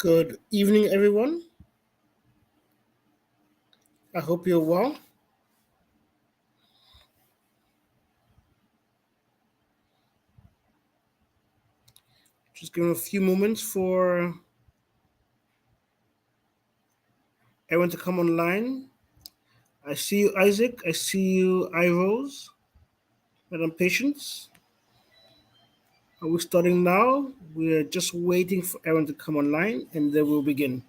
Good evening, everyone. I hope you're well. Just give a few moments for everyone to come online. I see you, Isaac. I see you, Irose. Madam Patience. Are we starting now? We're just waiting for everyone to come online and then we'll begin.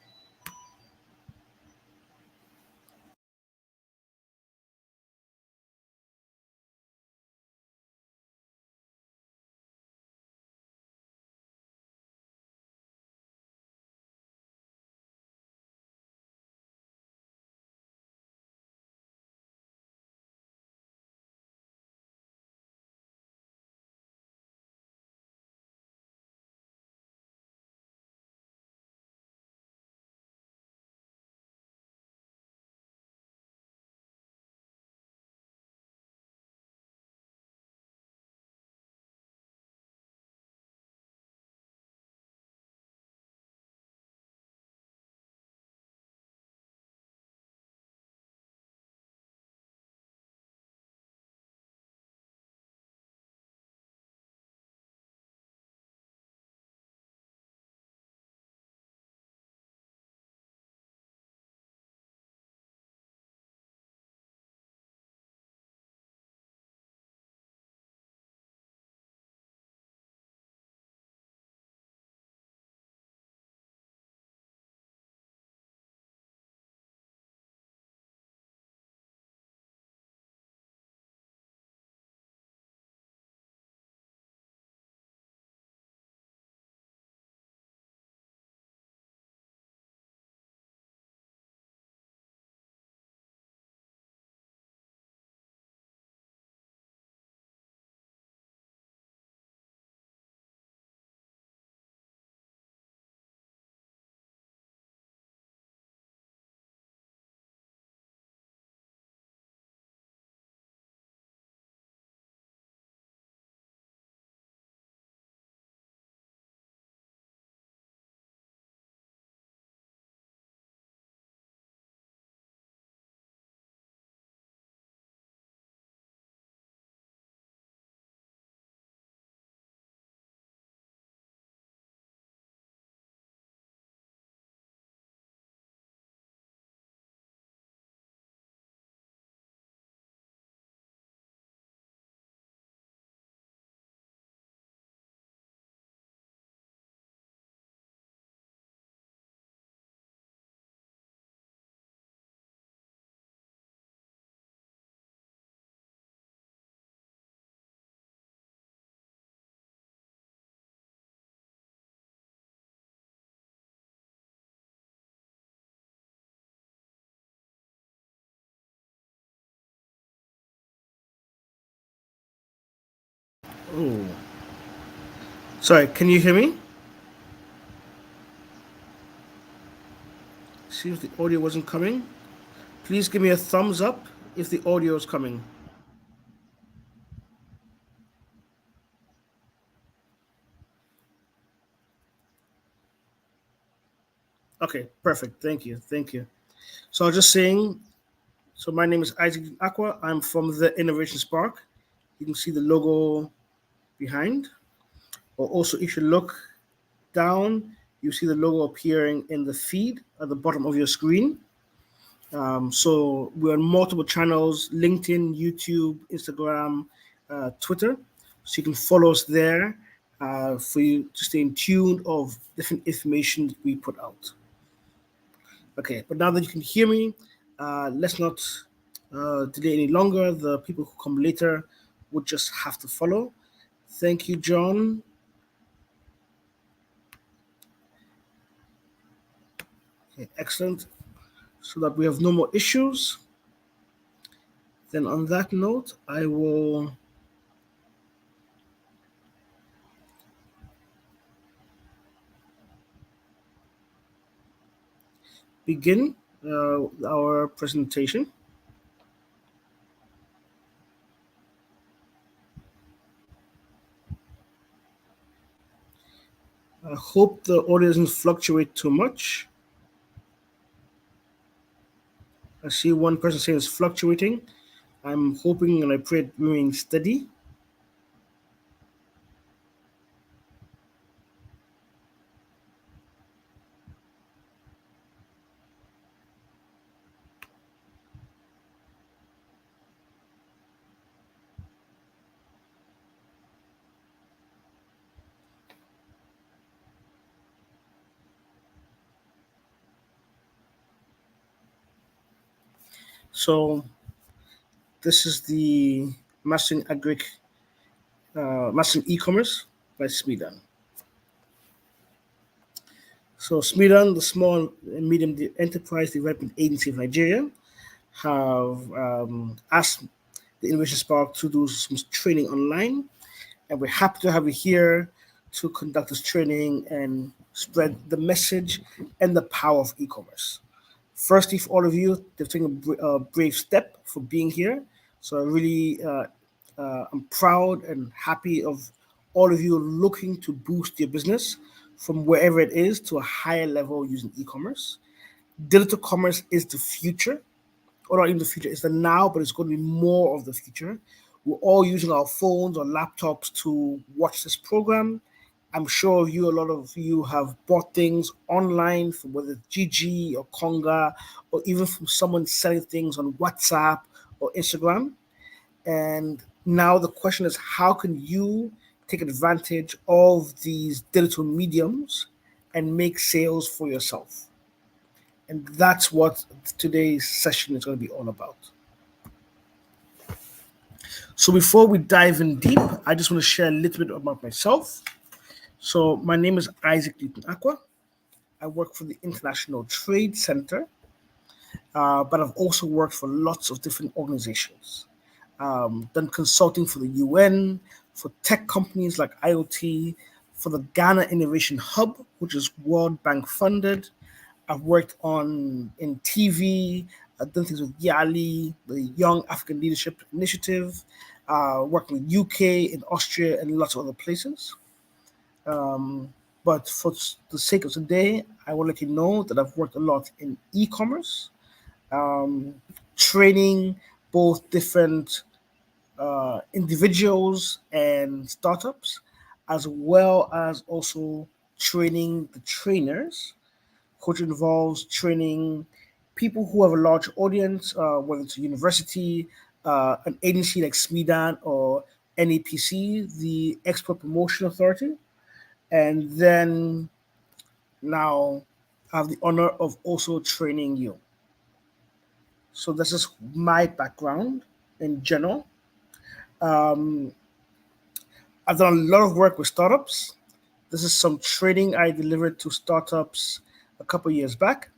Oh, sorry. Can you hear me? See if the audio wasn't coming. Please give me a thumbs up if the audio is coming. Okay, perfect. Thank you. Thank you. So I was just saying, so my name is Isaac Aqua. I'm from the Innovation Spark. You can see the logo behind. Or also, if you look down, you see the logo appearing in the feed at the bottom of your screen. So we're on multiple channels: LinkedIn, YouTube, Instagram, Twitter. So you can follow us there for you to stay in tune of different information that we put out. Okay, but now that you can hear me, let's not delay any longer. The people who come later would just have to follow. Thank you, John. Okay, excellent. So that we have no more issues. Then, on that note, I will begin our presentation. I hope the audio doesn't fluctuate too much. I see one person saying it's fluctuating. I'm hoping and I pray it remains steady. So this is the Mastering eCommerce by SMEDAN. So SMEDAN, the Small and Medium Enterprise Development Agency of Nigeria, have asked the Innovation Spark to do some training online, and we're happy to have you here to conduct this training and spread the message and the power of e-commerce. Firstly, for all of you, they've taken a brave step for being here. So I really, I'm proud and happy of all of you looking to boost your business from wherever it is to a higher level using e-commerce. Digital commerce is the future, or not even the future, it's the now, but it's going to be more of the future. We're all using our phones or laptops to watch this program. I'm sure a lot of you have bought things online from whether it's GG or Conga, or even from someone selling things on WhatsApp or Instagram. And now the question is, how can you take advantage of these digital mediums and make sales for yourself? And that's what today's session is going to be all about. So before we dive in deep, I just want to share a little bit about myself. So my name is Isaac Newton Aqua. I work for the International Trade Center, but I've also worked for lots of different organizations. Done consulting for the UN, for tech companies like IoT, for the Ghana Innovation Hub, which is World Bank funded. I've worked on in TV. I've done things with YALI, the Young African Leadership Initiative, working with UK and Austria and lots of other places. But for the sake of today, I will let you know that I've worked a lot in e-commerce, um, training both different individuals and startups, as well as also training the trainers, which involves training people who have a large audience, whether it's a university, an agency like SMEDAN or NAPC, the Export Promotion Authority. And then now I have the honor of also training you. So this is my background in general. Um, I've done a lot of work with startups. This is some training I delivered to startups a couple years back,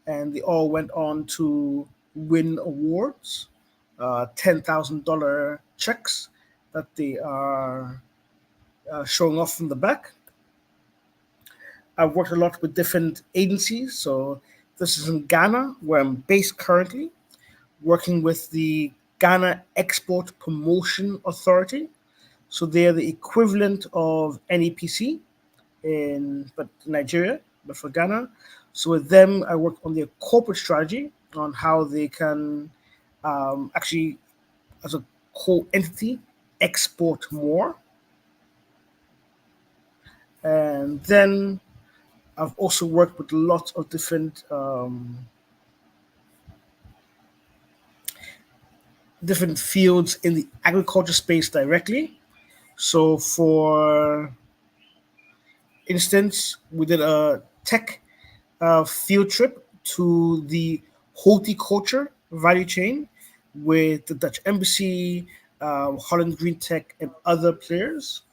and they all went on to win awards, $10,000 checks that they are showing off from the back. I've worked a lot with different agencies. So this is in Ghana, where I'm based currently, working with the Ghana Export Promotion Authority. So they're the equivalent of NEPC in but Nigeria, but for Ghana. So with them, I work on their corporate strategy on how they can actually, as a whole entity, export more. And then I've also worked with lots of different fields in the agriculture space directly. So, for instance, we did a tech field trip to the horticulture value chain with the Dutch Embassy, Holland Green Tech, and other players.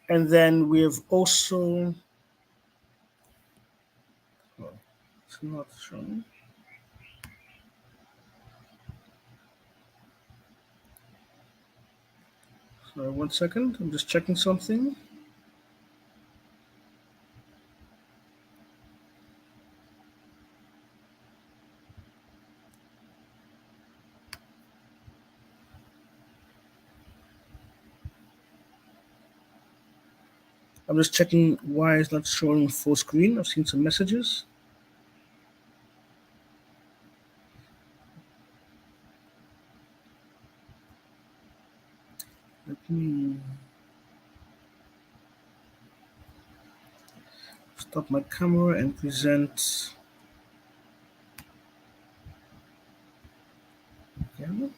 And then we've also, oh, it's not showing. Sorry, 1 second. I'm just checking something. I'm just checking why it's not showing full screen. I've seen some messages. Let me stop my camera and present. Camera.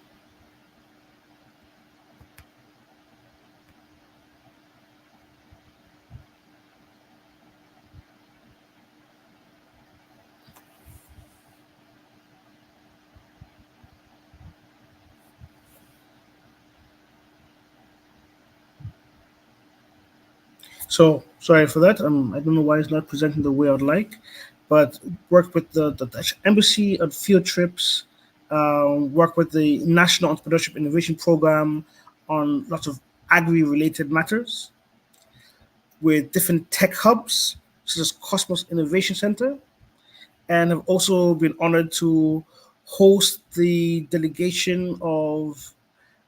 So sorry for that. I don't know why it's not presenting the way I'd like, but worked with the Dutch embassy on field trips. Work with the National Entrepreneurship Innovation Program on lots of agri-related matters with different tech hubs such as Cosmos Innovation Center, and have also been honored to host the delegation of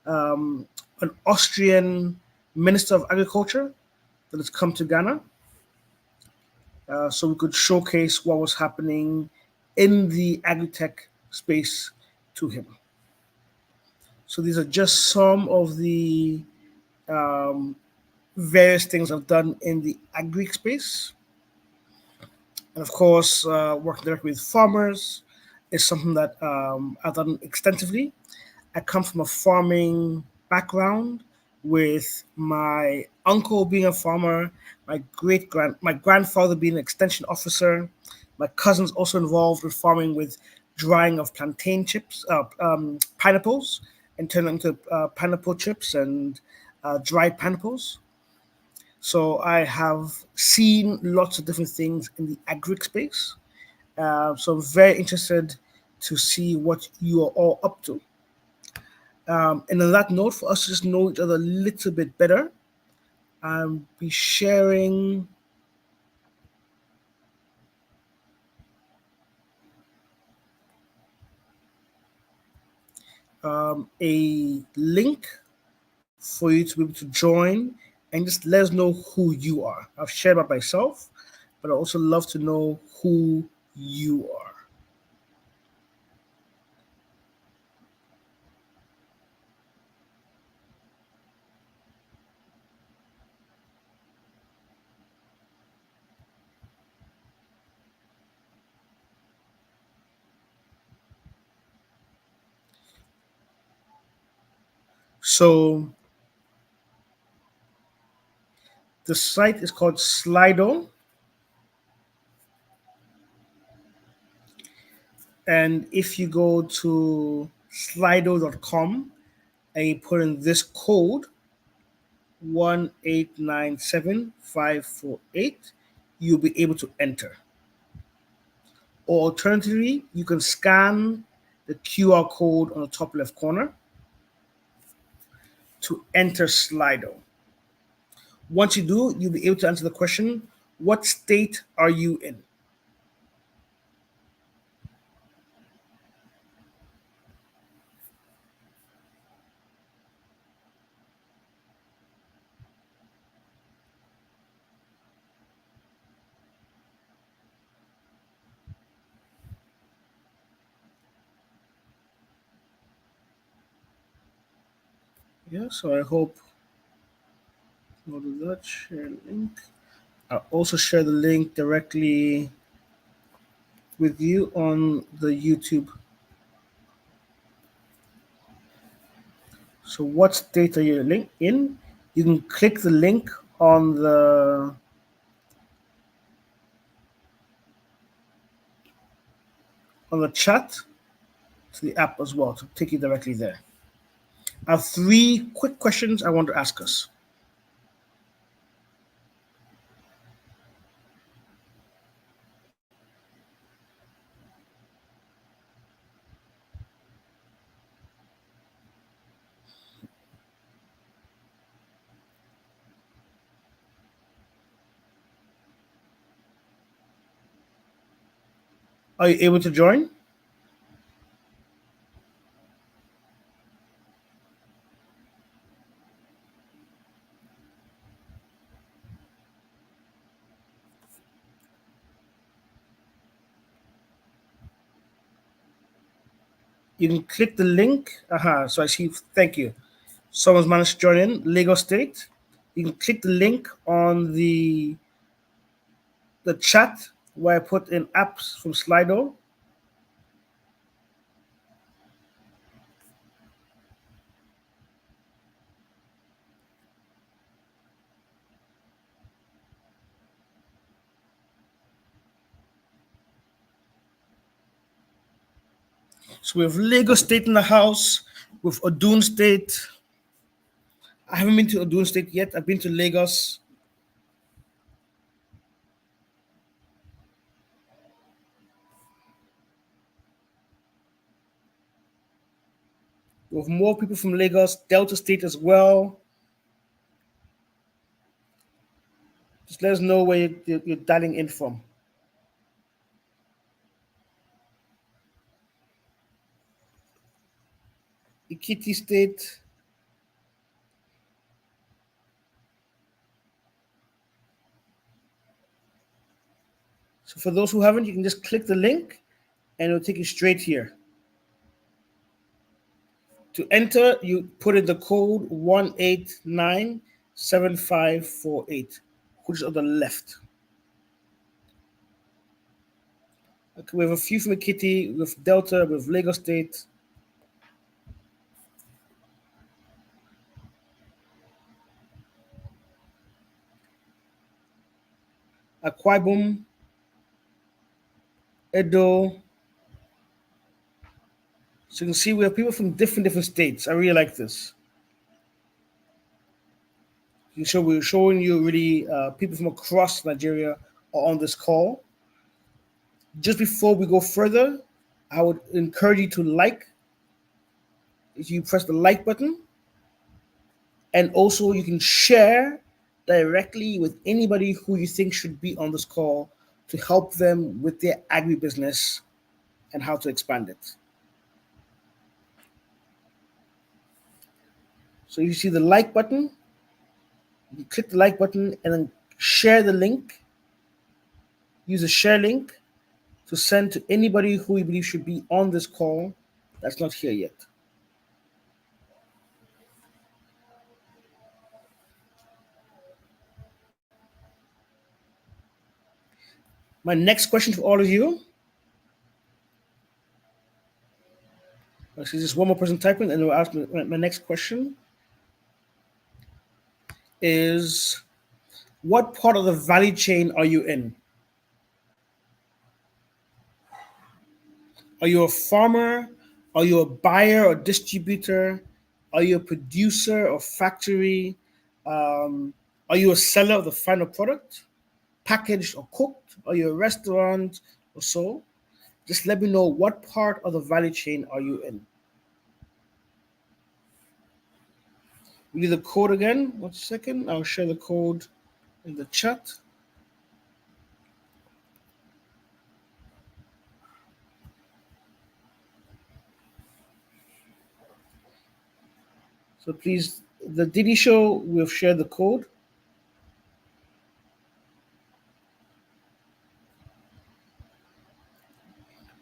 um, an Austrian Minister of Agriculture that has come to Ghana, so we could showcase what was happening in the agri-tech space to him. So these are just some of the um, various things I've done in the agri space. And of course, working directly with farmers is something that I've done extensively. I come from a farming background with my uncle being a farmer, my grandfather being an extension officer, my cousins also involved with farming with drying of plantain chips, pineapples, and turning them into pineapple chips and dried pineapples. So I have seen lots of different things in the agri space. So I'm very interested to see what you are all up to. And on that note, for us to just know each other a little bit better, I'll be sharing a link for you to be able to join and just let us know who you are. I've shared about myself, but I also love to know who you are. So the site is called Slido. And if you go to slido.com and you put in this code, 1897548, you'll be able to enter. Or alternatively, you can scan the QR code on the top left corner to enter Slido. Once you do, you'll be able to answer the question, what state are you in? Yeah, so I hope go to that, share link. I'll also share the link directly with you on the YouTube. So what state are you link in? You can click the link on the chat to the app as well to take you directly there. I have three quick questions I want to ask us. Are you able to join? You can click the link. So I see, thank you. Someone's managed to join in, Lagos State. You can click the link on the chat where I put in apps from Slido. So we have Lagos State in the house, with Odun State. I haven't been to Odun State yet. I've been to Lagos. We have more people from Lagos, Delta State as well. Just let us know where you're dialing in from. Ekiti State. So for those who haven't, you can just click the link and it'll take you straight here. To enter, you put in the code 1897548, which is on the left. Okay, we have a few from Ekiti, with Delta, with Lagos State. Akwa Ibom, Edo. So you can see we have people from different states. I really like this. So we're showing you really people from across Nigeria are on this call. Just before we go further, I would encourage you to like. If you press the like button, and also you can share directly with anybody who you think should be on this call to help them with their agribusiness and how to expand it. So you see the like button, you click the like button and then share the link. Use a share link to send to anybody who you believe should be on this call that's not here yet. My next question to all of you. Actually, just one more person typing, and we'll ask my next question is, what part of the value chain are you in? Are you a farmer? Are you a buyer or distributor? Are you a producer or factory? Are you a seller of the final product, packaged or cooked? Are you a restaurant or so? Just let me know, what part of the value chain are you in? We need the code again. 1 second. I'll share the code in the chat. So please, the Didi Show, we've shared the code.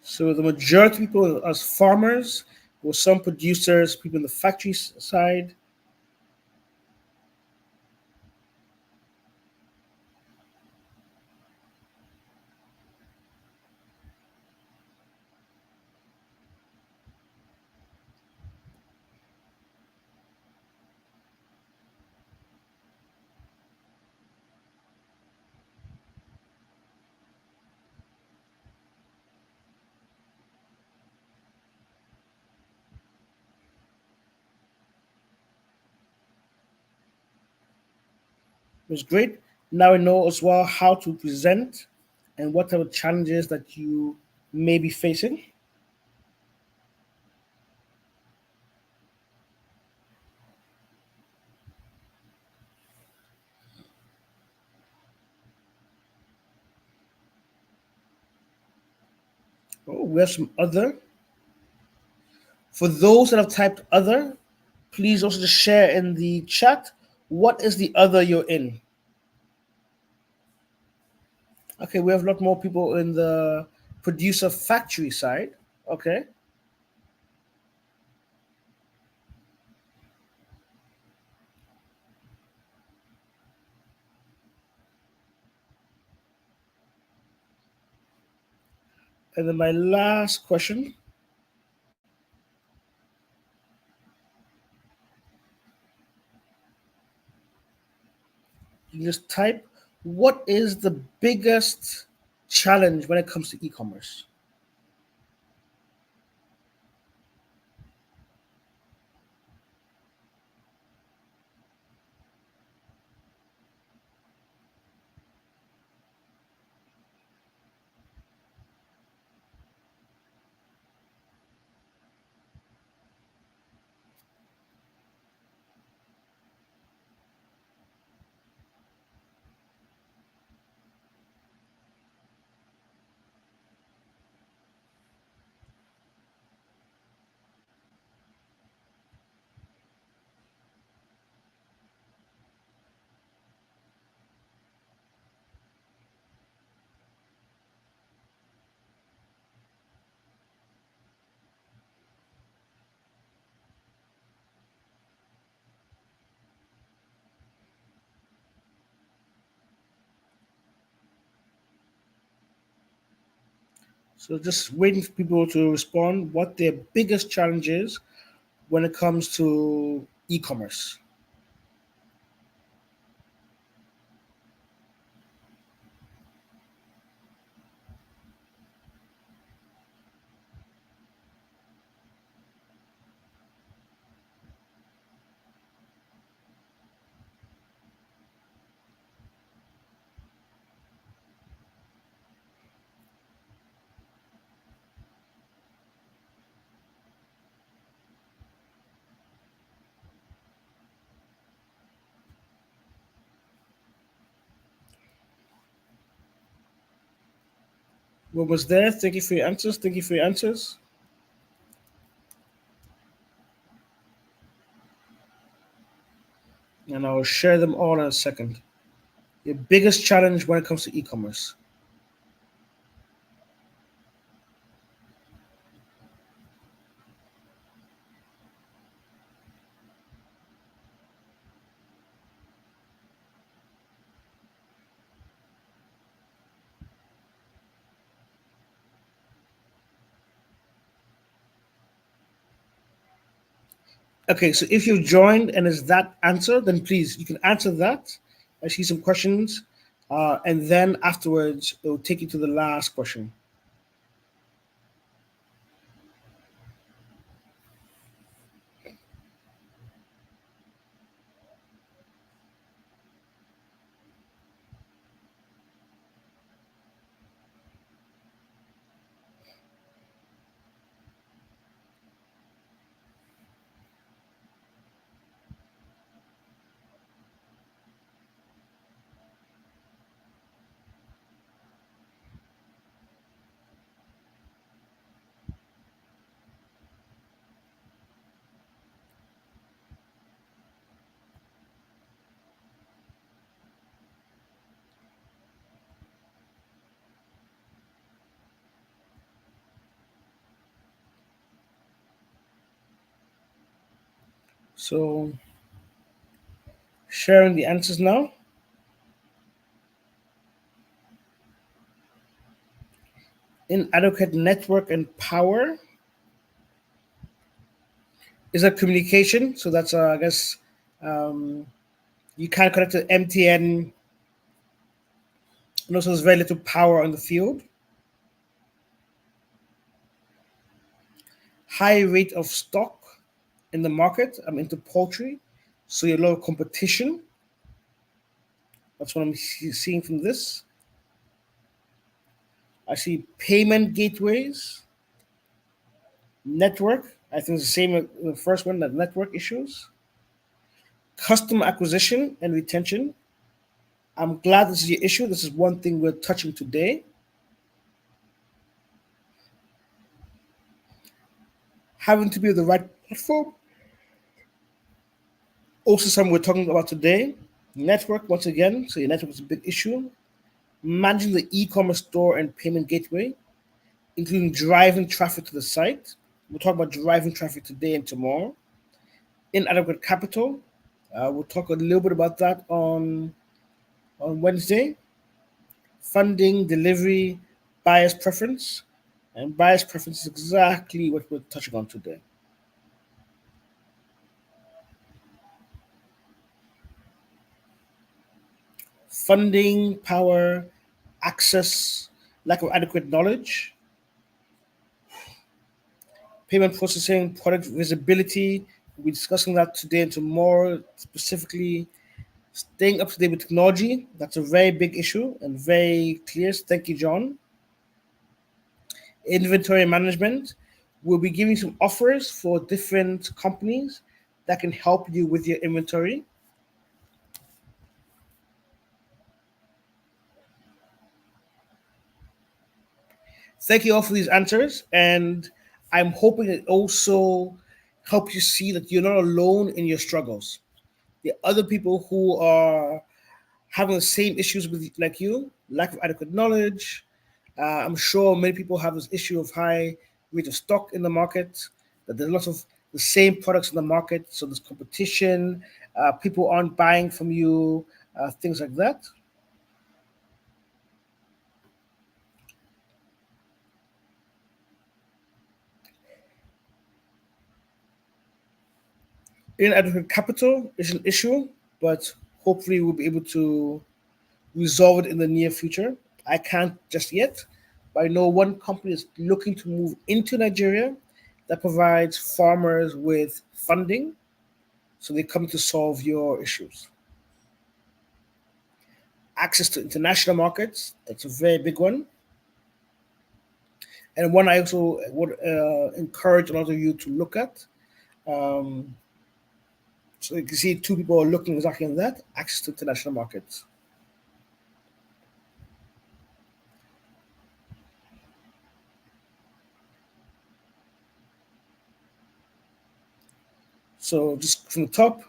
So the majority of people as farmers, or some producers, people in the factory side. It was great. Now we know as well how to present and what type of challenges that you may be facing. Oh, we have some other. For those that have typed other, please also just share in the chat, what is the other you're in? Okay, we have a lot more people in the producer factory side. Okay. And then my last question, you just type, what is the biggest challenge when it comes to e-commerce? So just waiting for people to respond what their biggest challenge is when it comes to e-commerce. What was there? Thank you for your answers. Thank you for your answers. And I'll share them all in a second. Your biggest challenge when it comes to e-commerce. Okay, so if you joined and is that answer, then please you can answer that. I see some questions, and then afterwards it will take you to the last question. So sharing the answers now. Inadequate network and power is a communication. So that's I guess um, you can't connect to MTN, and also there's very little power on the field. High rate of stock in the market. I'm into poultry, so a lot of competition. That's what I'm seeing from this. I see payment gateways, network. I think it's the same as the first one, that network issues. Customer acquisition and retention. I'm glad this is your issue. This is one thing we're touching today. Having to be the right platform. Also, something we're talking about today. Network, once again. So your network is a big issue. Managing the e-commerce store and payment gateway, including driving traffic to the site. We'll talk about driving traffic today and tomorrow. Inadequate capital. We'll talk a little bit about that on Wednesday. Funding, delivery, buyer's preference. And bias preference is exactly what we're touching on today. Funding, power, access, lack of adequate knowledge, payment processing, product visibility. We'll be discussing that today and tomorrow, specifically staying up to date with technology. That's a very big issue and very clear. Thank you, John. Inventory management. We'll be giving some offers for different companies that can help you with your inventory. Thank you all for these answers, and I'm hoping it also helps you see that you're not alone in your struggles. There are other people who are having the same issues with like you, lack of adequate knowledge. I'm sure many people have this issue of high rate of stock in the market. That there's lots of the same products in the market, so there's competition. People aren't buying from you, things like that. Inadequate capital is an issue, but hopefully we'll be able to resolve it in the near future. I can't just yet, but I know one company is looking to move into Nigeria that provides farmers with funding, so they come to solve your issues. Access to international markets, that's a very big one. And one I also would encourage a lot of you to look at. Um, so you can see two people are looking exactly on that access to international markets. So just from the top,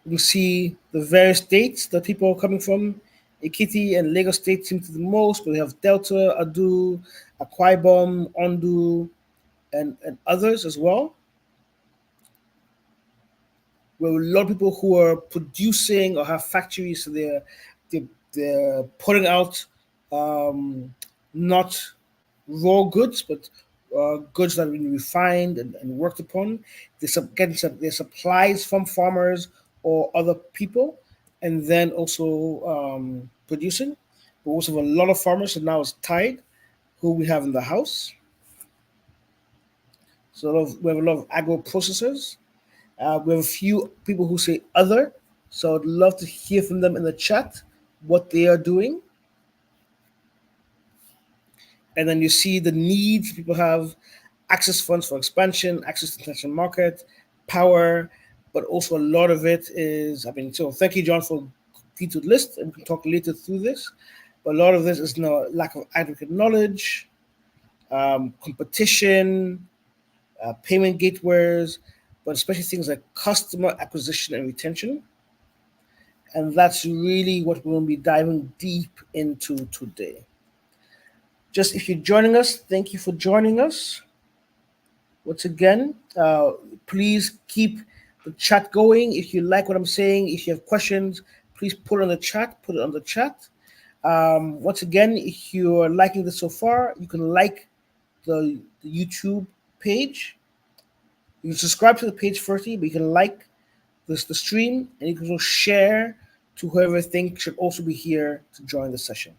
you can see the various states that people are coming from. Ekiti and Lagos State seem to be the most, but we have Delta, Adu, Akwa Ibom, Ondo, and others as well. Where a lot of people who are producing or have factories, so they're putting out not raw goods, but goods that have been refined and worked upon. Getting their supplies from farmers or other people, and then also producing. We also have a lot of farmers, and now it's tied, who we have in the house. So we have a lot of agro processors. We have a few people who say other. So I'd love to hear from them in the chat what they are doing. And then you see the needs people have: access funds for expansion, access to international market, power, but also a lot of it is, I mean, so thank you, John, for detailed list, and we can talk later through this. But a lot of this is no lack of adequate knowledge, competition, payment gateways, but especially things like customer acquisition and retention. And that's really what we're going to be diving deep into today. Just if you're joining us, thank you for joining us. Once again, please keep the chat going. If you like what I'm saying, if you have questions, please put it on the chat. Put it on the chat. Once again, if you're liking this so far, you can like the YouTube page. You can subscribe to the page firstly, but you can like the stream, and you can also share to whoever thinks should also be here to join the session.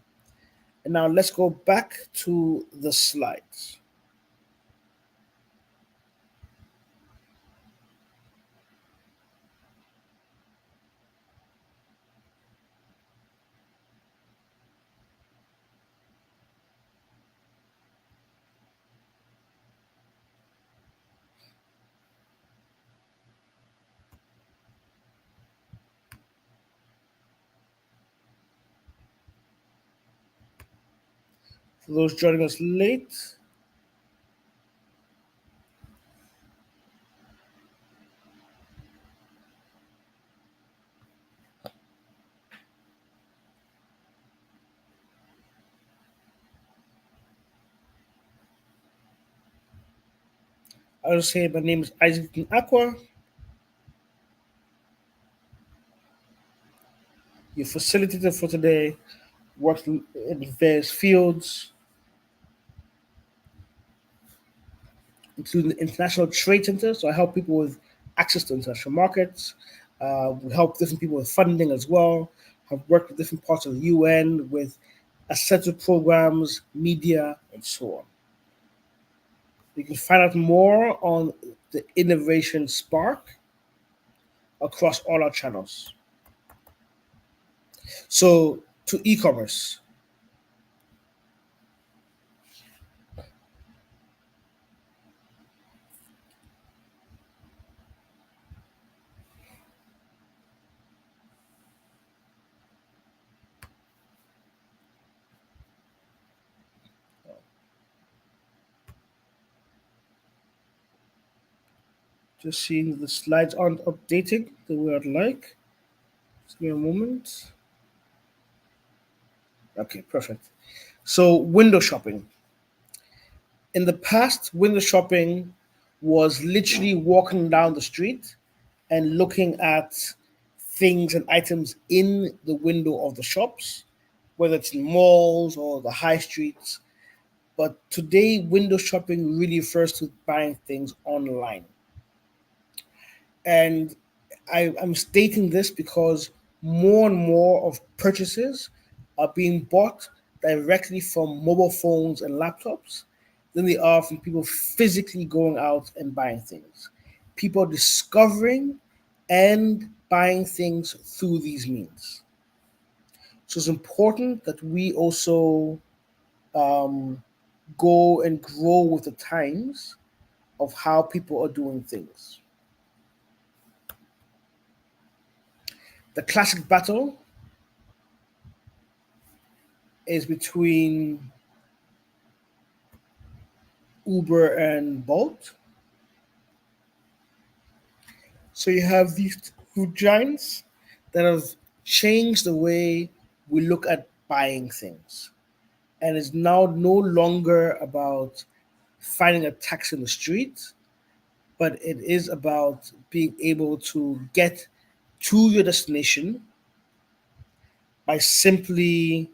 And now let's go back to the slides. For those joining us late, I'll say my name is Isaac Aqua, your facilitator for today, works in various fields. including the International Trade Center. So I help people with access to international markets. We help different people with funding as well. Have worked with different parts of the UN with a set of programs, media, and so on. You can find out more on the Innovation Spark across all our channels. So to e-commerce, just seeing the slides aren't updating the way I'd like. Just give me a moment. Okay, perfect. So window shopping. In the past, window shopping was literally walking down the street and looking at things and items in the window of the shops, whether it's in malls or the high streets. But today, window shopping really refers to buying things online. And I'm stating this because more and more of purchases are being bought directly from mobile phones and laptops than they are from people physically going out and buying things. People are discovering and buying things through these means. So it's important that we also um, go and grow with the times of how people are doing things. The classic battle is between Uber and Bolt. So you have these two giants that have changed the way we look at buying things. And it's now no longer about finding a taxi in the street, but it is about being able to get to your destination by simply.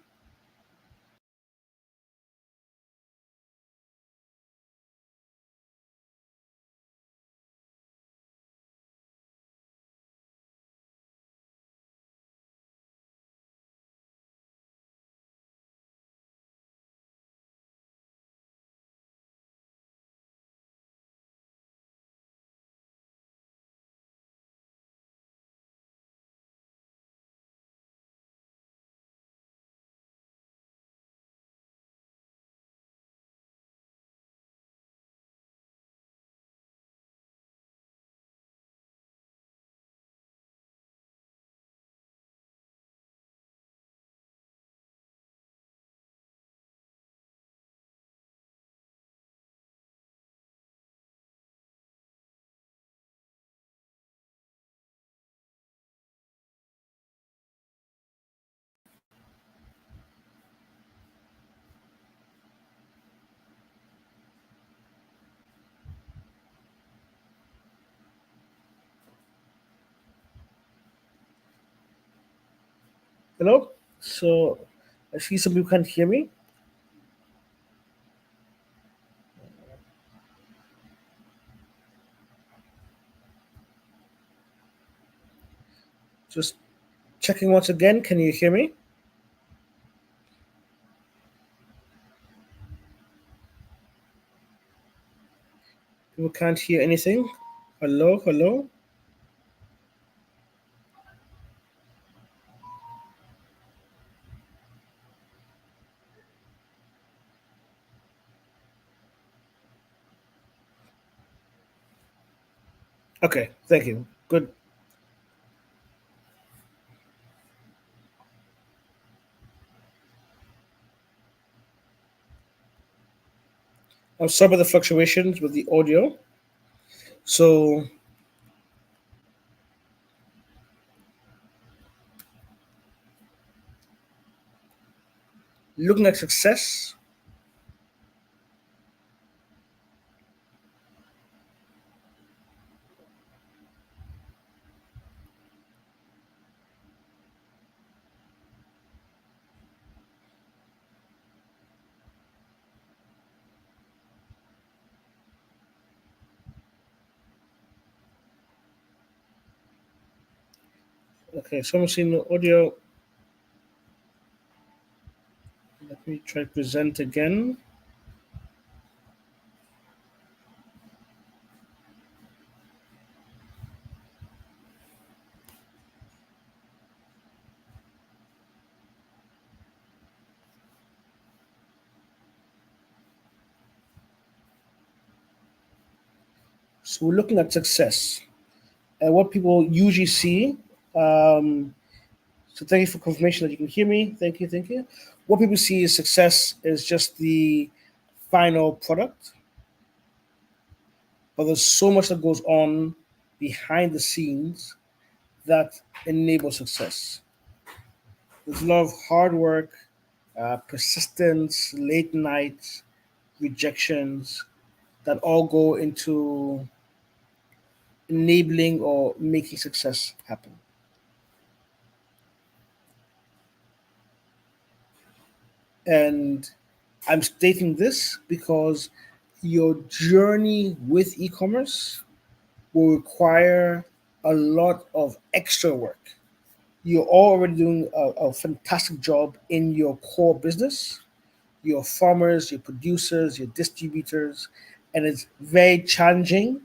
Hello? So I see some people can't hear me. Just checking once again. Can you hear me? People can't hear anything. Hello? Hello? Okay, thank you. Good. I'm sorry about the fluctuations with the audio. So, looking at success, Okay, so I'm seeing the audio. Let me try to present again. So we're looking at success and what people usually see. Um, so thank you for confirmation that you can hear me. Thank you, thank you. What people see as success is just the final product, but there's so much that goes on behind the scenes that enables success. There's a lot of hard work, persistence, late nights, rejections that all go into enabling or making success happen. And I'm stating this because your journey with e commerce will require a lot of extra work. You're already doing a fantastic job in your core business, your farmers, your producers, your distributors, and it's very challenging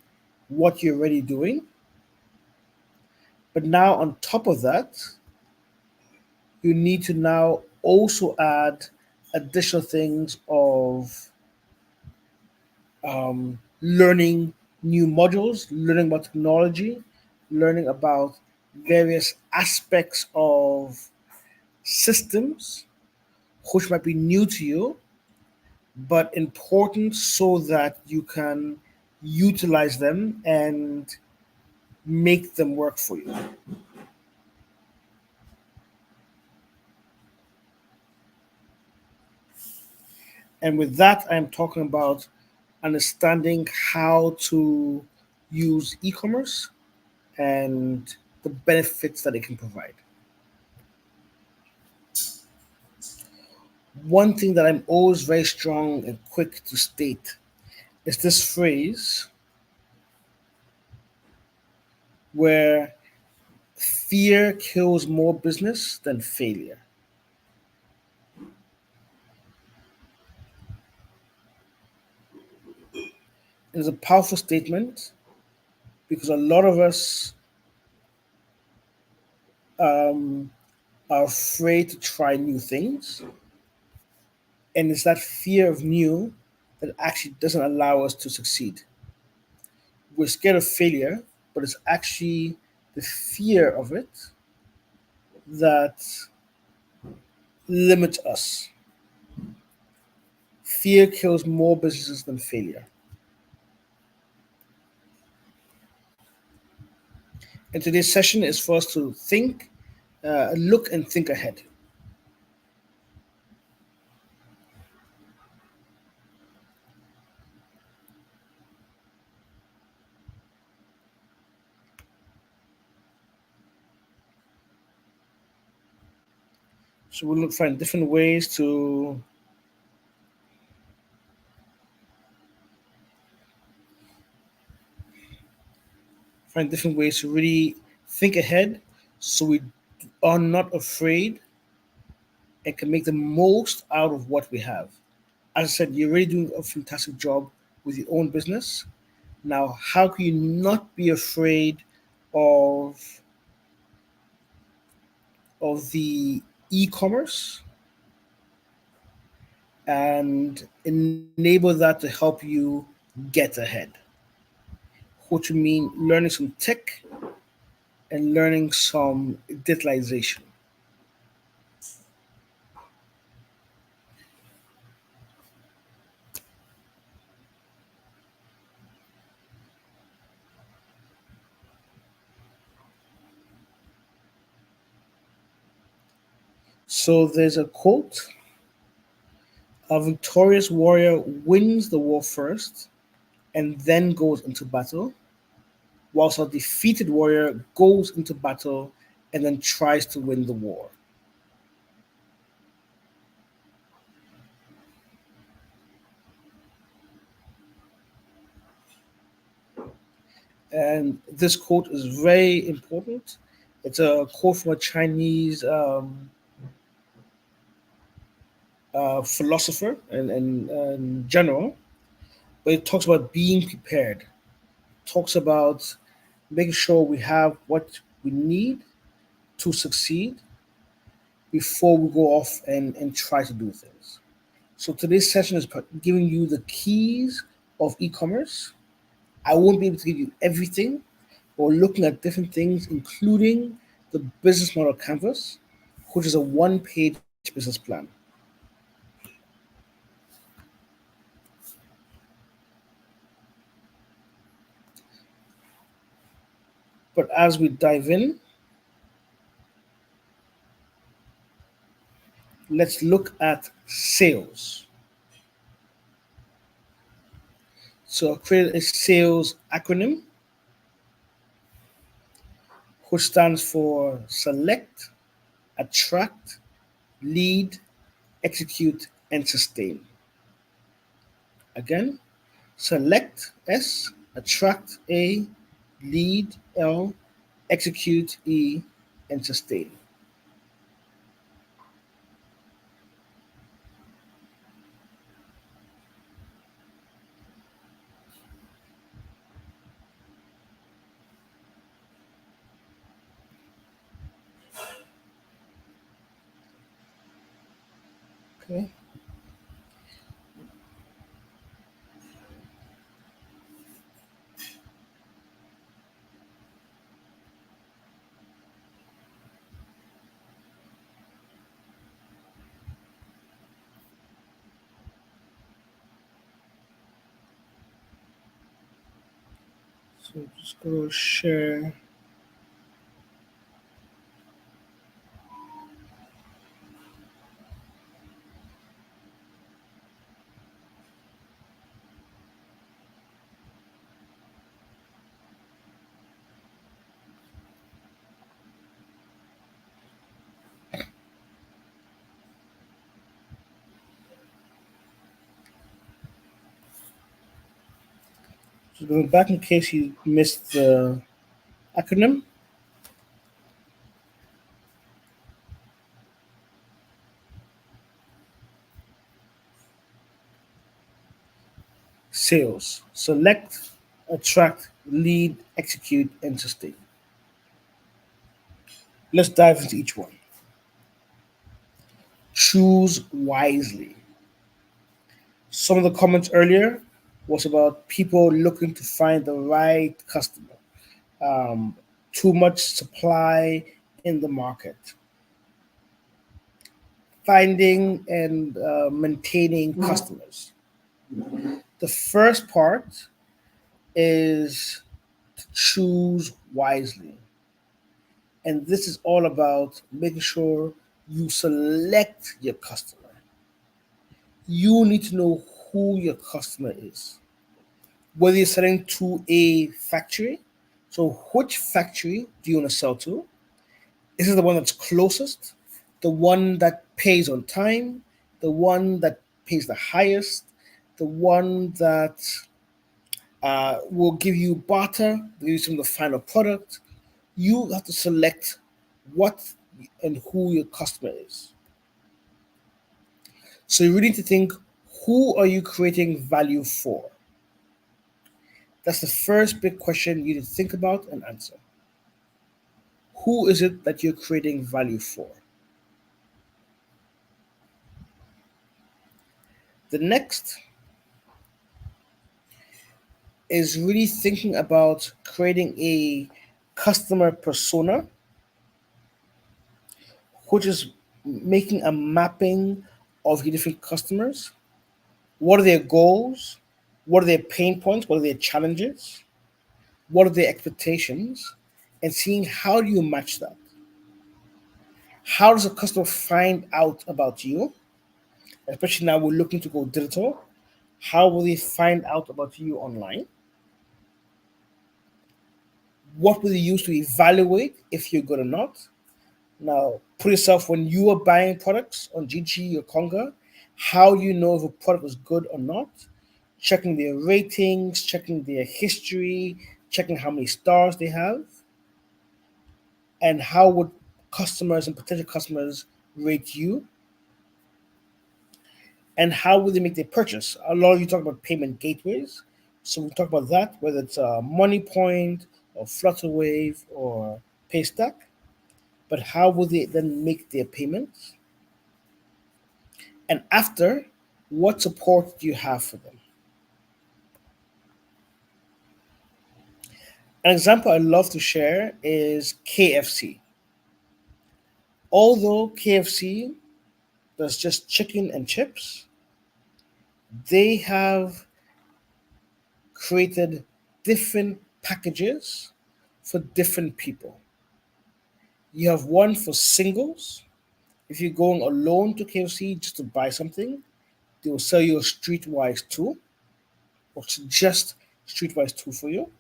what you're already doing. But now, on top of that, you need to now also add additional things of learning new modules, learning about technology, learning about various aspects of systems which might be new to you, but important so that you can utilize them and make them work for you. And with that, I'm talking about understanding how to use e commerce and the benefits that it can provide. One thing that I'm always very strong and quick to state is this phrase where fear kills more business than failure. It's a powerful statement because a lot of us um, are afraid to try new things. And it's that fear of new that actually doesn't allow us to succeed. We're scared of failure, but it's actually the fear of it that limits us. Fear kills more businesses than failure. And today's session is for us to think, look and think ahead. So we'll look find different ways to really think ahead so we are not afraid and can make the most out of what we have. As I said, you're really doing a fantastic job with your own business. Now, how can you not be afraid of the e-commerce and enable that to help you get ahead? Which would mean learning some tech and learning some digitalization. So there's a quote: "A victorious warrior wins the war first and then goes into battle, whilst a defeated warrior goes into battle and then tries to win the war." And this quote is very important, It's a quote from a Chinese philosopher and general, but it talks about being prepared. Talks about making sure we have what we need to succeed before we go off and try to do things. So today's session is giving you the keys of e-commerce. I won't be able to give you everything. We're looking at different things, including the business model canvas, which is a one-page business plan. But as we dive in, let's look at sales. So I created a sales acronym, which stands for select, attract, lead, execute, and sustain. Again, select S, attract A, lead L, execute E, and sustain. Okay. So just go to share. So going back in case you missed the acronym, sales. Select, attract, lead, execute, and sustain. Let's dive into each one. Choose wisely. Some of the comments earlier was about people looking to find the right customer. Um, Too much supply in the market. Finding and maintaining customers. The first part is to choose wisely. And this is all about making sure you select your customer. You need to know who your customer is. Whether you're selling to a factory, so which factory do you want to sell to? Is it the one that's closest? The one that pays on time? The one that pays the highest? The one that will give you barter, give you some of the final product? You have to select what and who your customer is. So you really need to think, who are you creating value for? That's the first big question you need to think about and answer. Who is it that you're creating value for? The next is really thinking about creating a customer persona, which is making a mapping of your different customers. What are their goals? What are their pain points? What are their challenges? What are their expectations? And seeing how do you match that? How does a customer find out about you? Especially now we're looking to go digital. How will they find out about you online? What will they use to evaluate if you're good or not? Now, put yourself when you are buying products on GG or Conga, how do you know if a product is good or not? Checking their ratings, checking their history, checking how many stars they have. and how would customers and potential customers rate you, and how would they make their purchase. A lot of you talk about payment gateways, so we'll talk about that, whether it's a Money Point or Flutterwave or Paystack. But how will they then make their payments? And after, what support do you have for them? An example I love to share is KFC. Although KFC does just chicken and chips, they have created different packages for different people. You have one for singles. If you're going alone to KFC just to buy something, they will sell you a Streetwise 2 or suggest Streetwise 2 for you.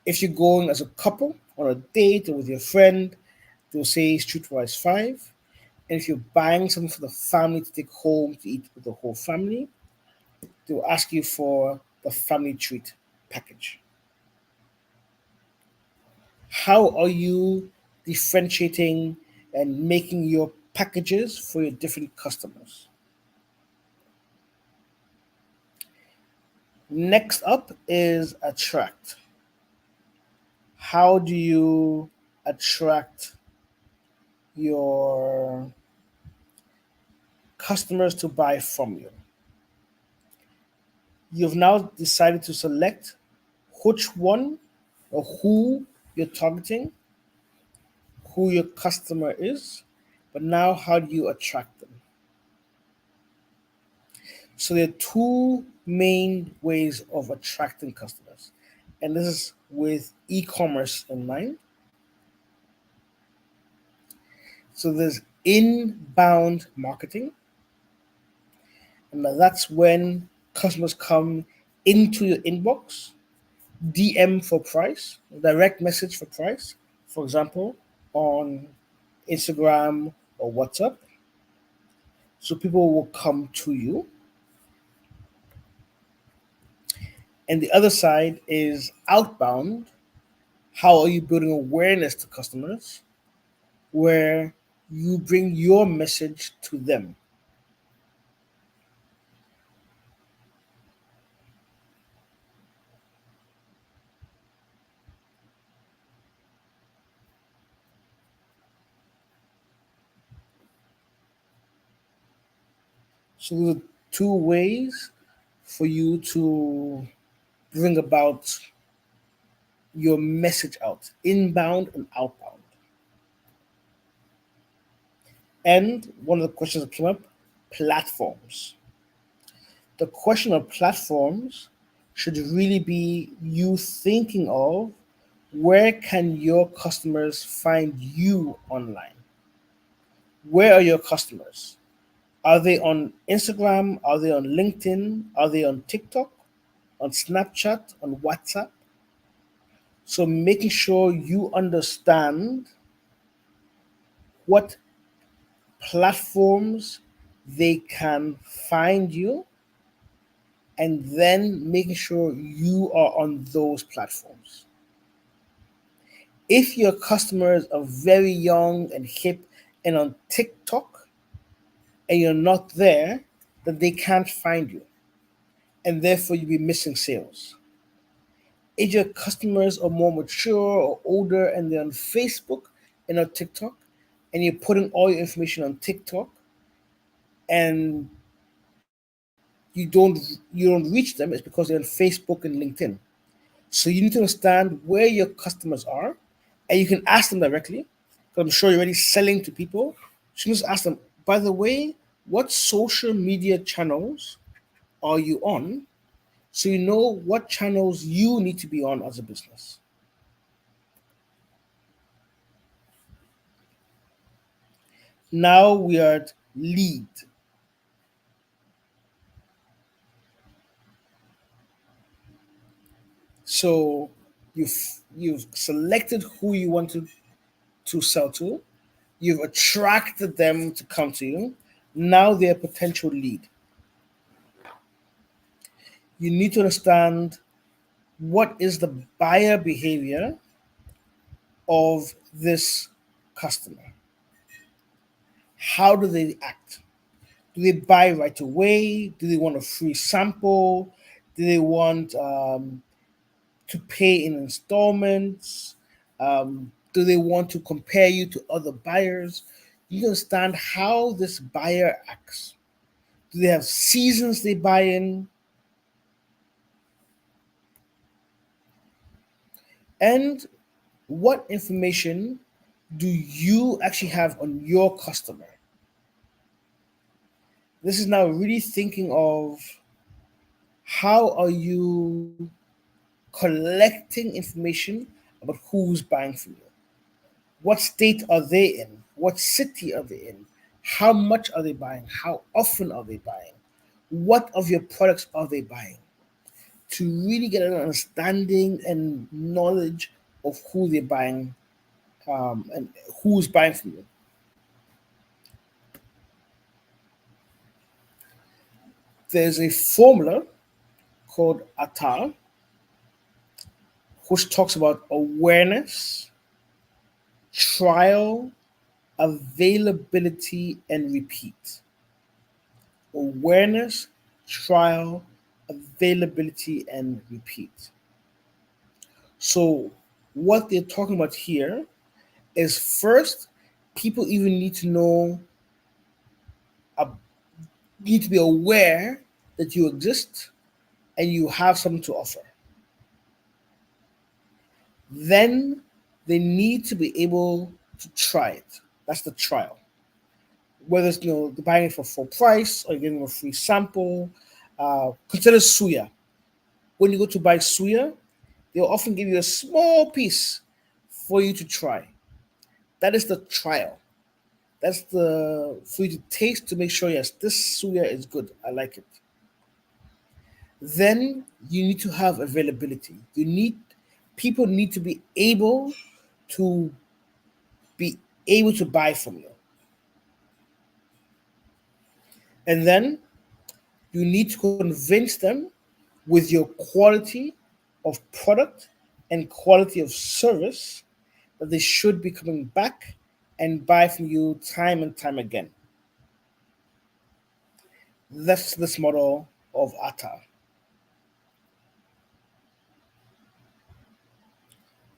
If you're going as a couple on a date or with your friend, they'll say Streetwise 5. And if you're buying something for the family to take home to eat with the whole family, they'll ask you for the family treat package. How are you differentiating and making your packages for your different customers? Next up is attract. How do you attract your customers to buy from you? You've now decided to select which one or who you're targeting, who your customer is, but now how do you attract them? So there are two main ways of attracting customers, and this is with e-commerce in mind. So there's inbound marketing, and that's when customers come into your inbox, DM for price, direct message for price, for example, on Instagram or WhatsApp. So people will come to you. And the other side is outbound. How are you building awareness to customers where you bring your message to them? So those are two ways for you to bring about your message out, inbound and outbound. And one of the questions that came up, platforms. The question of platforms should really be you thinking of where can your customers find you online? Where are your customers? Are they on Instagram? Are they on LinkedIn? Are they on TikTok? On Snapchat? On WhatsApp? So making sure you understand what platforms they can find you, and then making sure you are on those platforms. If your customers are very young and hip and on TikTok and you're not there, then they can't find you, and therefore you'll be missing sales. If your customers are more mature or older and they're on Facebook and on TikTok, and you're putting all your information on TikTok and you don't reach them, it's because they're on Facebook and LinkedIn. So you need to understand where your customers are, and you can ask them directly. Because I'm sure you're already selling to people. So you just ask them, by the way, what social media channels are you on? So you know what channels you need to be on as a business. Now we are at lead. So you've selected who you want to sell to. You've attracted them to come to you. Now they're a potential lead. You need to understand what is the buyer behavior of this customer. How do they act? Do they buy right away? Do they want a free sample? Do they want to pay in installments? Do they want to compare you to other buyers? You understand how this buyer acts. Do they have seasons they buy in? And what information do you actually have on your customer? This is now really thinking of how are you collecting information about who's buying from you. What state are they in? What city are they in? How much are they buying? How often are they buying? What of your products are they buying? To really get an understanding and knowledge of who they're buying and who's buying from you. There's a formula called ATAR, which talks about awareness, trial, availability, and repeat. Awareness, trial, availability, and repeat. So, what they're talking about here is first, people even need to know, need to be aware that you exist and you have something to offer. Then they need to be able to try it. That's the trial. Whether it's they're buying it for full price or you're giving them a free sample. Consider suya. When you go to buy suya, they'll often give you a small piece for you to try. That is the trial. That's the for you to taste to make sure yes, this suya is good. I like it. Then you need to have availability. People need to to be able to buy from you. And then you need to convince them with your quality of product and quality of service that they should be coming back and buy from you time and time again. That's this model of ATA.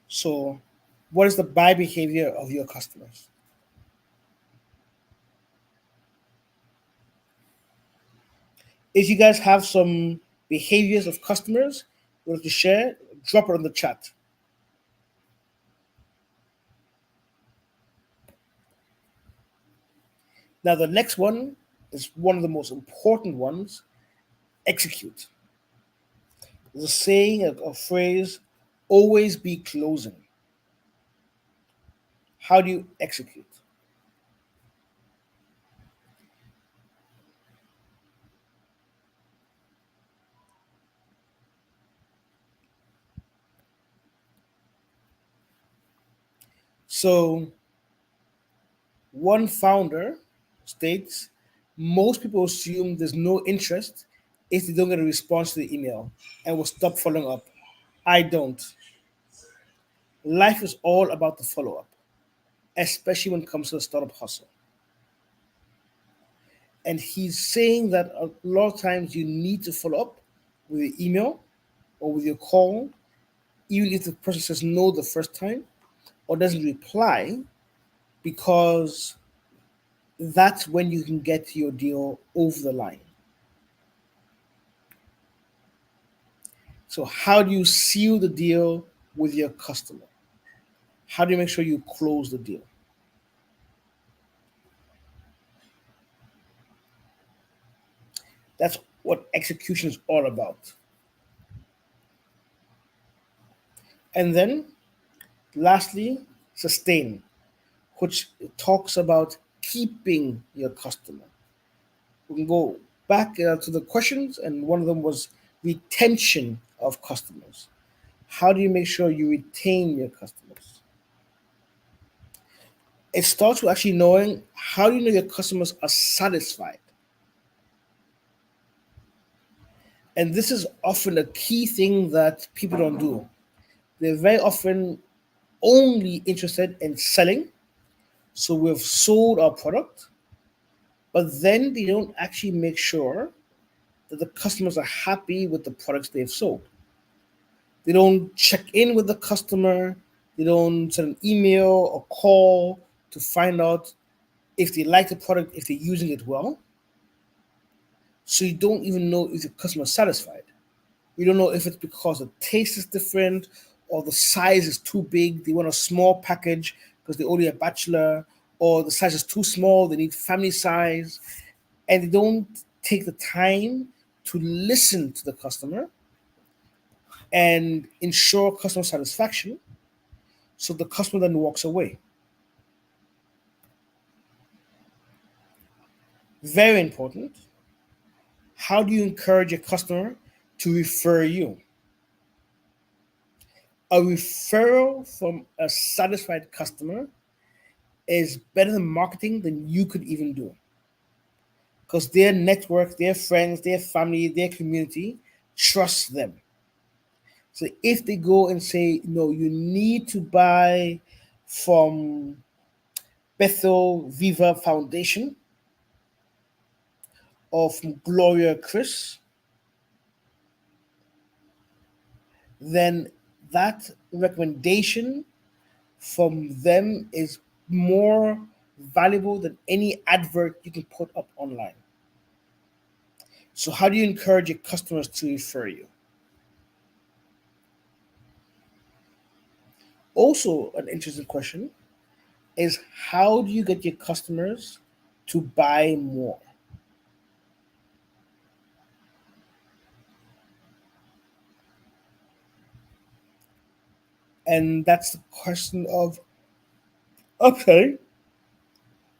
So, what is the buy behavior of your customers? If you guys have some behaviors of customers you want to share, drop it on the chat. Now, the next one is one of the most important ones: execute. There's a saying, a phrase, always be closing. How do you execute? So, one founder states most people assume there's no interest if they don't get a response to the email and will stop following up. I don't. Life is all about the follow up, especially when it comes to the startup hustle. And he's saying that a lot of times you need to follow up with your email or with your call, even if the person says no the first time or doesn't reply, because that's when you can get your deal over the line. So, how do you seal the deal with your customer? How do you make sure you close the deal? That's what execution is all about. And then, lastly, sustain, which talks about keeping your customer. We can go back to the questions, and one of them was retention of customers. How do you make sure you retain your customers? It starts with actually knowing how do you know your customers are satisfied. And this is often a key thing that people don't do. They're very often only interested in selling So we've sold our product, but then they don't actually make sure that the customers are happy with the products they've sold. They don't check in with the customer. They don't send an email or call to find out if they like the product, if they're using it well. So you don't even know if the customer is satisfied. You don't know if it's because the taste is different or the size is too big. They want a small package because they're only a bachelor, or the size is too small. They need family size, and they don't take the time to listen to the customer and ensure customer satisfaction. So the customer then walks away. Very important. How do you encourage a customer to refer you? A referral from a satisfied customer is better than marketing than you could even do, because their network, their friends, their family, their community trust them. So if they go and say, no, you need to buy from Bethel Viva Foundation or from Gloria Chris, then that recommendation from them is more valuable than any advert you can put up online. So, how do you encourage your customers to refer you? Also, an interesting question is, how do you get your customers to buy more? And that's the question of, okay,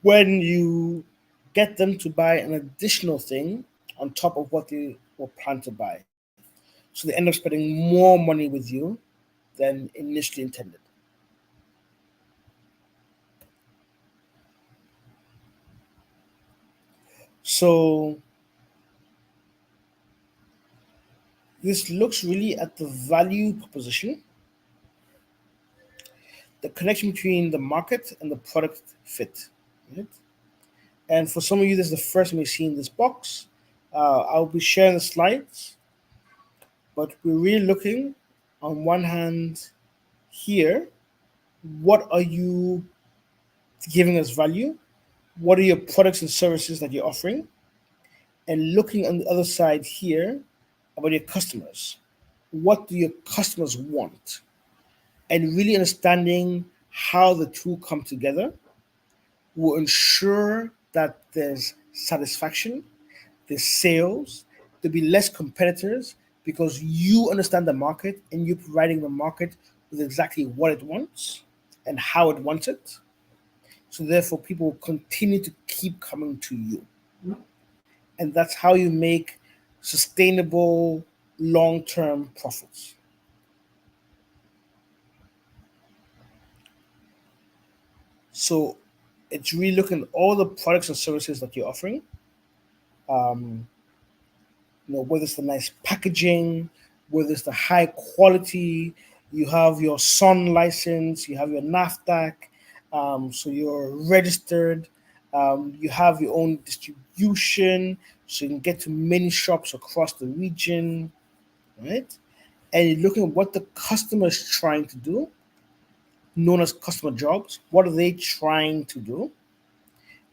when you get them to buy an additional thing on top of what they were planned to buy. So they end up spending more money with you than initially intended. So this looks really at the value proposition, the connection between the market and the product fit. Right? And for some of you, this is the first time you've seen this box. I'll be sharing the slides, but we're really looking on one hand here, what are you giving us value? What are your products and services that you're offering? And looking on the other side here about your customers. What do your customers want? And really understanding how the two come together will ensure that there's satisfaction, there's sales, there'll be less competitors because you understand the market and you're providing the market with exactly what it wants and how it wants it. So therefore, people will continue to keep coming to you. And that's how you make sustainable long-term profits. So it's really looking at all the products and services that you're offering. Um, whether it's the nice packaging, whether it's the high quality, you have your SON license, you have your NAFDAC, so you're registered, you have your own distribution, so you can get to many shops across the region, right? And you're looking at what the customer is trying to do, known as customer jobs. What are they trying to do?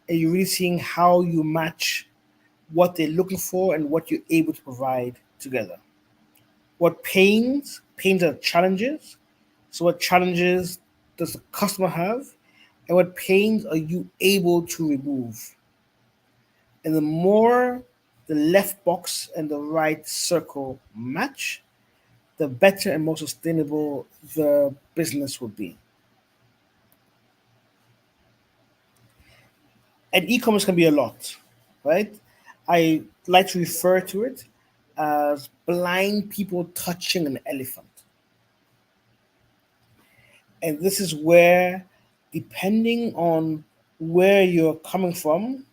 And you're really seeing how you match what they're looking for and what you're able to provide together. What pains are challenges. So what challenges does the customer have? And what pains are you able to remove? And the more the left box and the right circle match, the better and more sustainable the business will be. And e-commerce can be a lot, right? I like to refer to it as blind people touching an elephant. And this is where, depending on where you're coming from,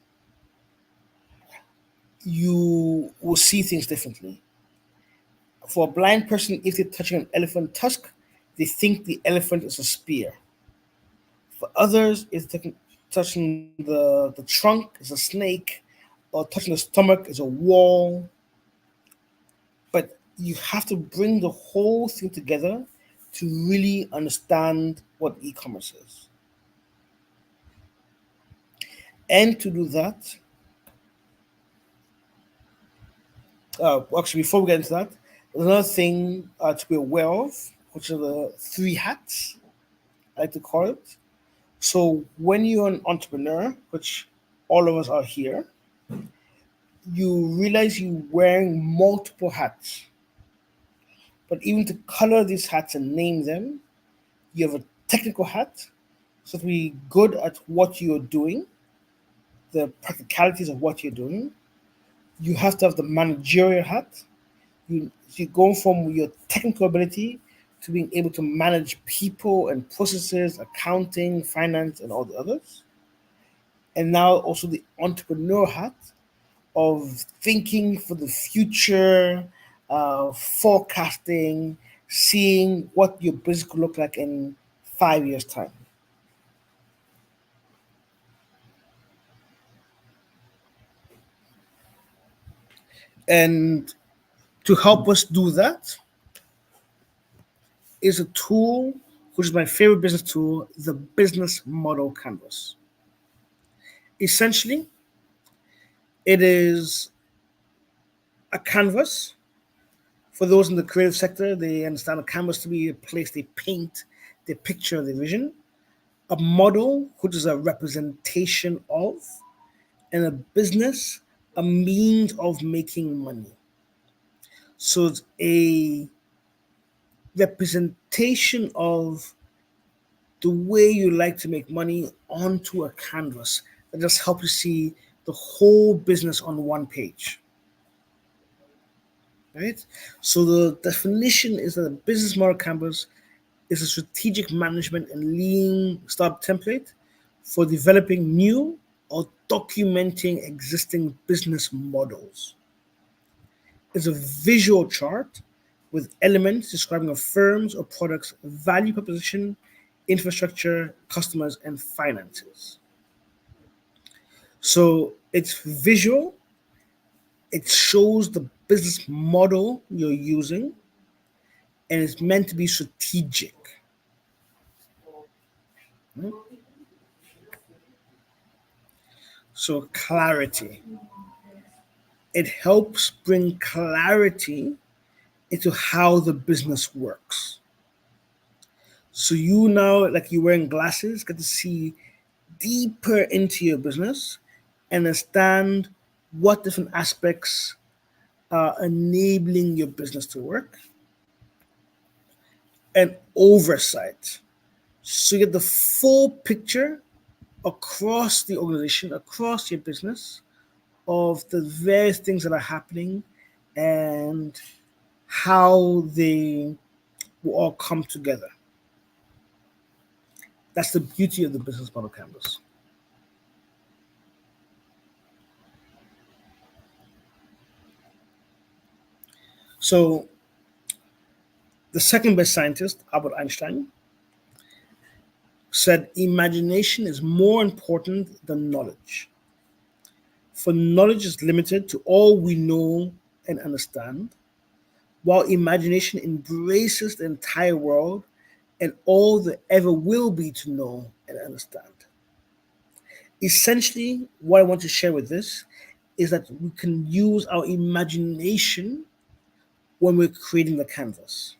you will see things differently. For a blind person, if they're touching an elephant tusk, they think the elephant is a spear. For others, if they're touching the trunk is a snake, or touching the stomach is a wall. But you have to bring the whole thing together to really understand what e-commerce is. And to do that, actually, before we get into that, there's another thing to be aware of, which are the three hats, I like to call it. So when you're an entrepreneur, which all of us are here, you realize you're wearing multiple hats. But even to color these hats and name them, you have a technical hat, so to be good at what you're doing, the practicalities of what you're doing. You have to have the managerial hat. You go from your technical ability to being able to manage people and processes, accounting, finance, and all the others. And now also the entrepreneur hat of thinking for the future, forecasting, seeing what your business could look like in 5 years' time. And to help us do that is a tool which is my favorite business tool, the business model canvas. Essentially, it is a canvas. For those in the creative sector, they understand a canvas to be a place they paint, they picture the vision. A model, which is a representation of, and a business, a means of making money. So it's a representation of the way you like to make money onto a canvas that just helps you see the whole business on one page. Right? So the definition is that a business model canvas is a strategic management and lean startup template for developing new or documenting existing business models. It's a visual chart with elements describing a firm's or product's value proposition, infrastructure, customers, and finances. So it's visual, it shows the business model you're using, and it's meant to be strategic. So, clarity. It helps bring clarity into how the business works. So, you now, like you're wearing glasses, get to see deeper into your business and understand what different aspects are enabling your business to work, and oversight. So, you get the full picture across the organization, across your business, of the various things that are happening and how they will all come together. That's the beauty of the business model canvas. So, the second best scientist, Albert Einstein, said imagination is more important than knowledge. For knowledge is limited to all we know and understand, while imagination embraces the entire world and all there ever will be to know and understand. Essentially, what I want to share with this is that we can use our imagination when we're creating the canvas.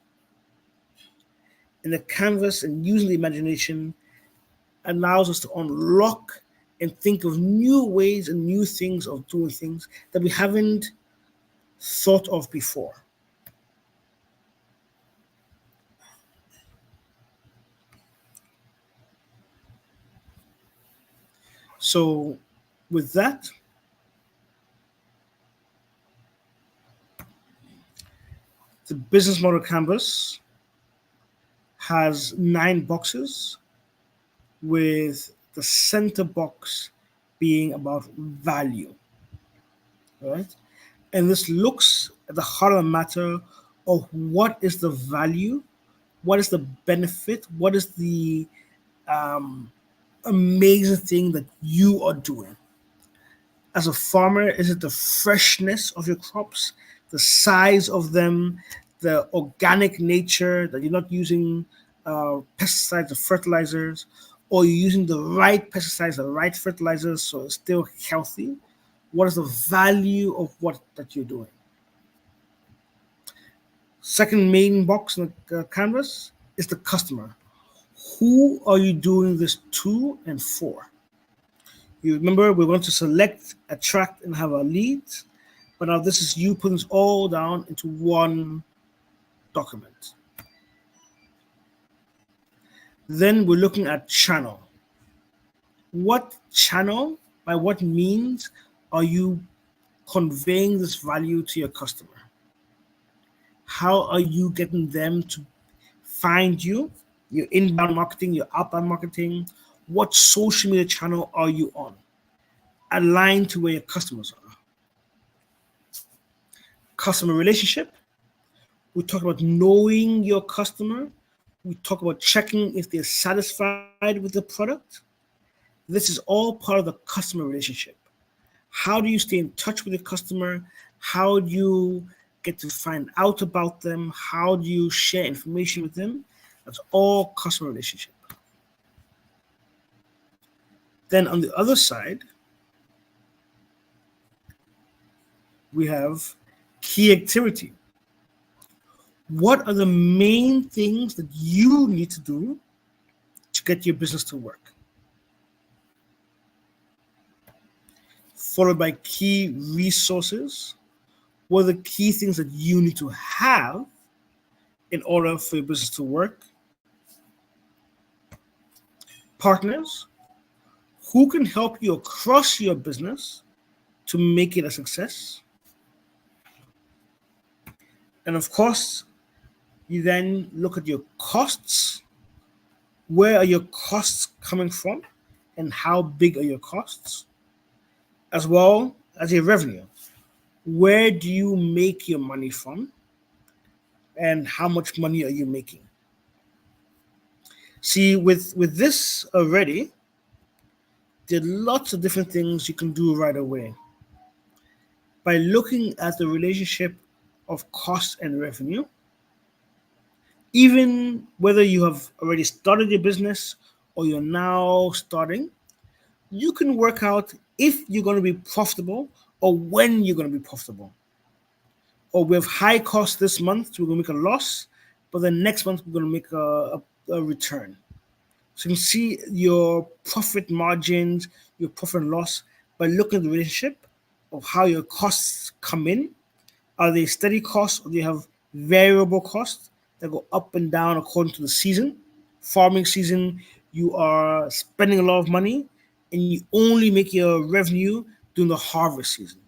And the canvas and using the imagination allows us to unlock and think of new ways and new things of doing things that we haven't thought of before. So, with that, the business model canvas has 9 boxes, with the center box being about value, right? And this looks at the heart of the matter of what is the value, what is the benefit, what is the amazing thing that you are doing? As a farmer, is it the freshness of your crops, the size of them, the organic nature that you're not using pesticides or fertilizers, or you're using the right pesticides, the right fertilizers, so it's still healthy? What is the value of what that you're doing? Second main box on the canvas is the customer. Who are you doing this to and for? You remember we're going to select, attract, and have our leads. But now this is you putting this all down into one document. Then we're looking at channel. What channel, by what means are you conveying this value to your customer? How are you getting them to find you? Your inbound marketing, your outbound marketing. What social media channel are you on? Aligned to where your customers are. Customer relationship. We talk about knowing your customer. We talk about checking if they're satisfied with the product. This is all part of the customer relationship. How do you stay in touch with your customer? How do you get to find out about them? How do you share information with them? That's all customer relationship. Then on the other side, we have key activity. What are the main things that you need to do to get your business to work? Followed by key resources. What are the key things that you need to have in order for your business to work? Partners. Who can help you across your business to make it a success? And of course, you then look at your costs. Where are your costs coming from? And how big are your costs? As well as your revenue. Where do you make your money from? And how much money are you making? See, with this already, there are lots of different things you can do right away. By looking at the relationship of cost and revenue, even whether you have already started your business or you're now starting, you can work out if you're going to be profitable or when you're going to be profitable. Or we have high cost this month, so we're going to make a loss, but then next month we're going to make a return. So you can see your profit margins, your profit and loss by looking at the relationship of how your costs come in. Are they steady costs or do you have variable costs that go up and down according to the season? Farming season, you are spending a lot of money and you only make your revenue during the harvest season,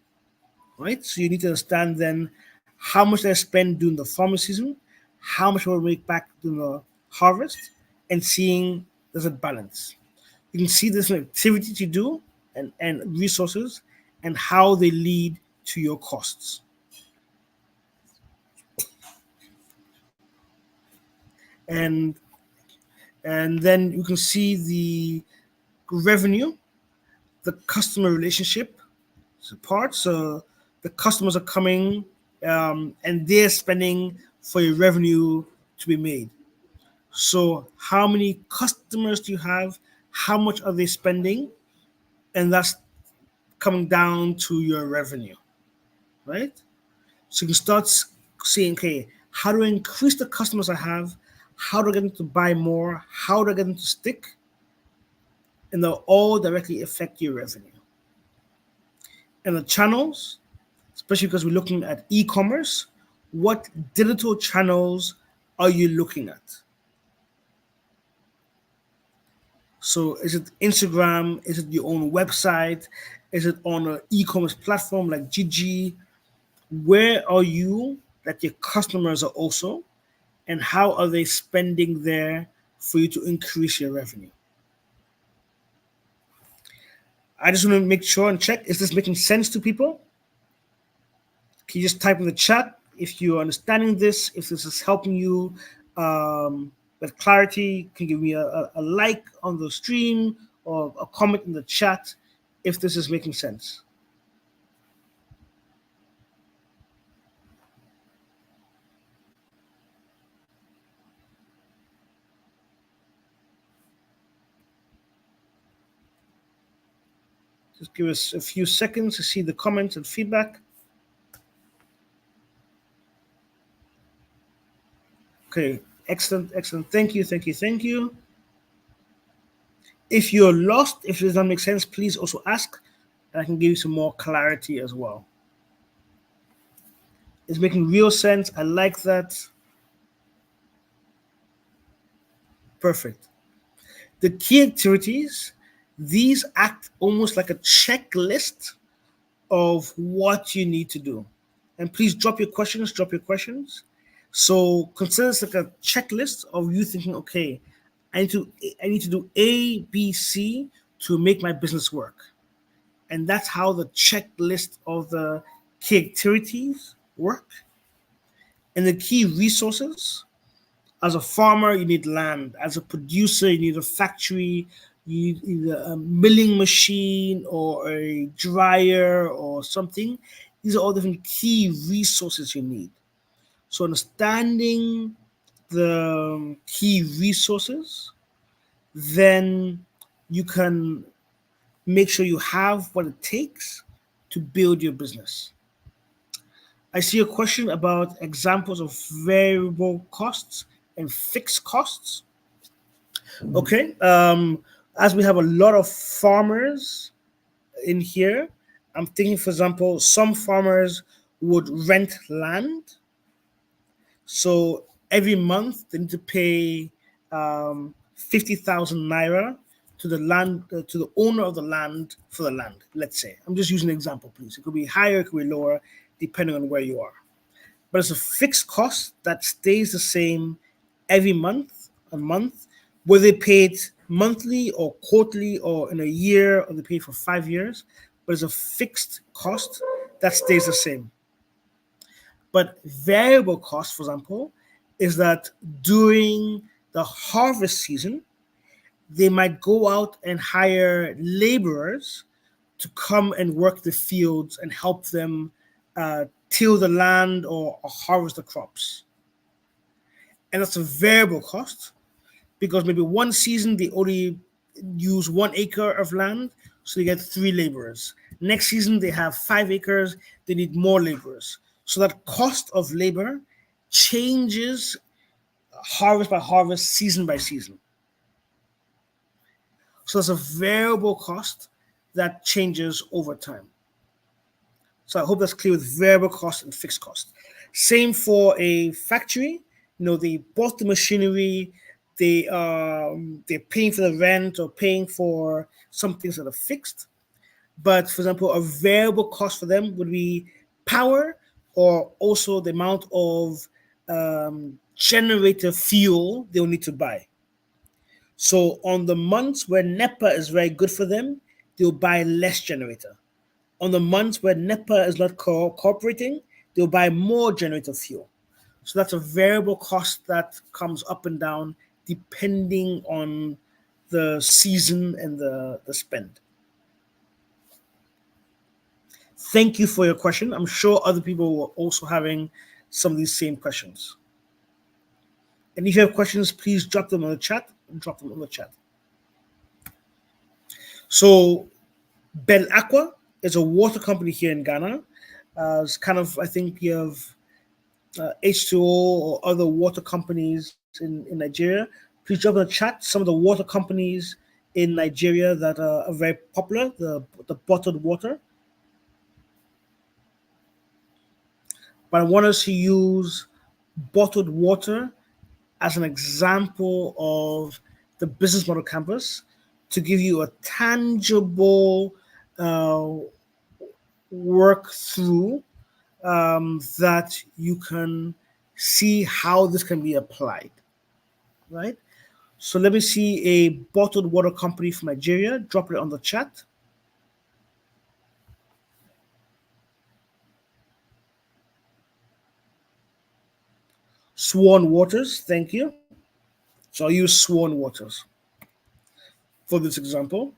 right? So you need to understand then how much I spend during the farming season, how much I will make back during the harvest, and seeing there's a balance. You can see there's an activity to do and resources and how they lead to your costs. And then you can see the revenue, the customer relationship part. So the customers are coming and they're spending for your revenue to be made. So how many customers do you have? How much are they spending? And that's coming down to your revenue, right? So you can start saying, okay, how do I increase the customers I have? How do I get them to buy more? How do I get them to stick? And they'll all directly affect your revenue. And the channels, especially because we're looking at e-commerce, what digital channels are you looking at? So is it Instagram? Is it your own website? Is it on an e-commerce platform like Gigi? Where are you that your customers are also? And how are they spending there for you to increase your revenue? I just want to make sure and check, is this making sense to people? Can you just type in the chat if you're understanding this, if this is helping you with clarity? Can you give me a like on the stream or a comment in the chat if this is making sense. Just give us a few seconds to see the comments and feedback. Okay, excellent, excellent. Thank you, thank you, thank you. If you're lost, if this doesn't make sense, please also ask, and I can give you some more clarity as well. It's making real sense. I like that. Perfect. The key activities, these act almost like a checklist of what you need to do. And please drop your questions, drop your questions. So consider this like a checklist of you thinking, okay, I need to do A, B, C to make my business work. And that's how the checklist of the key activities work. And the key resources, as a farmer, you need land. As a producer, you need a factory, you need either a milling machine or a dryer or something. These are all different key resources you need. So understanding the key resources, then you can make sure you have what it takes to build your business. I see a question about examples of variable costs and fixed costs. Okay. As we have a lot of farmers in here, I'm thinking, for example, some farmers would rent land. So every month they need to pay 50,000 naira to the land, to the owner of the land for the land. Let's say, I'm just using an example, please. It could be higher, it could be lower, depending on where you are. But it's a fixed cost that stays the same every month, whether they pay it monthly or quarterly or in a year or they pay for 5 years. But it's a fixed cost that stays the same. But variable cost, for example, is that during the harvest season, they might go out and hire laborers to come and work the fields and help them till the land or harvest the crops. And that's a variable cost because maybe one season they only use 1 acre of land, so they get 3 laborers. Next season they have 5 acres, they need more laborers. So that cost of labor changes harvest by harvest, season by season. So it's a variable cost that changes over time. So I hope that's clear with variable cost and fixed cost. Same for a factory. They bought the machinery, they're paying for the rent or paying for some things that are fixed. But for example, a variable cost for them would be power or also the amount of generator fuel they'll need to buy. So on the months where NEPA is very good for them, they'll buy less generator. On the months where NEPA is not cooperating, they'll buy more generator fuel. So that's a variable cost that comes up and down depending on the season and the spend. Thank you for your question. I'm sure other people were also having some of these same questions. And if you have questions, please drop them on the chat. So Bel Aqua is a water company here in Ghana. It's kind of, I think you have H2O or other water companies in Nigeria. Please drop in the chat some of the water companies in Nigeria that are very popular, the bottled water. But I want us to use bottled water as an example of the business model campus to give you a tangible work through that you can see how this can be applied, right? So let me see a bottled water company from Nigeria. Drop it on the chat. Swan Waters, thank you. So I'll use Swan Waters. for this example.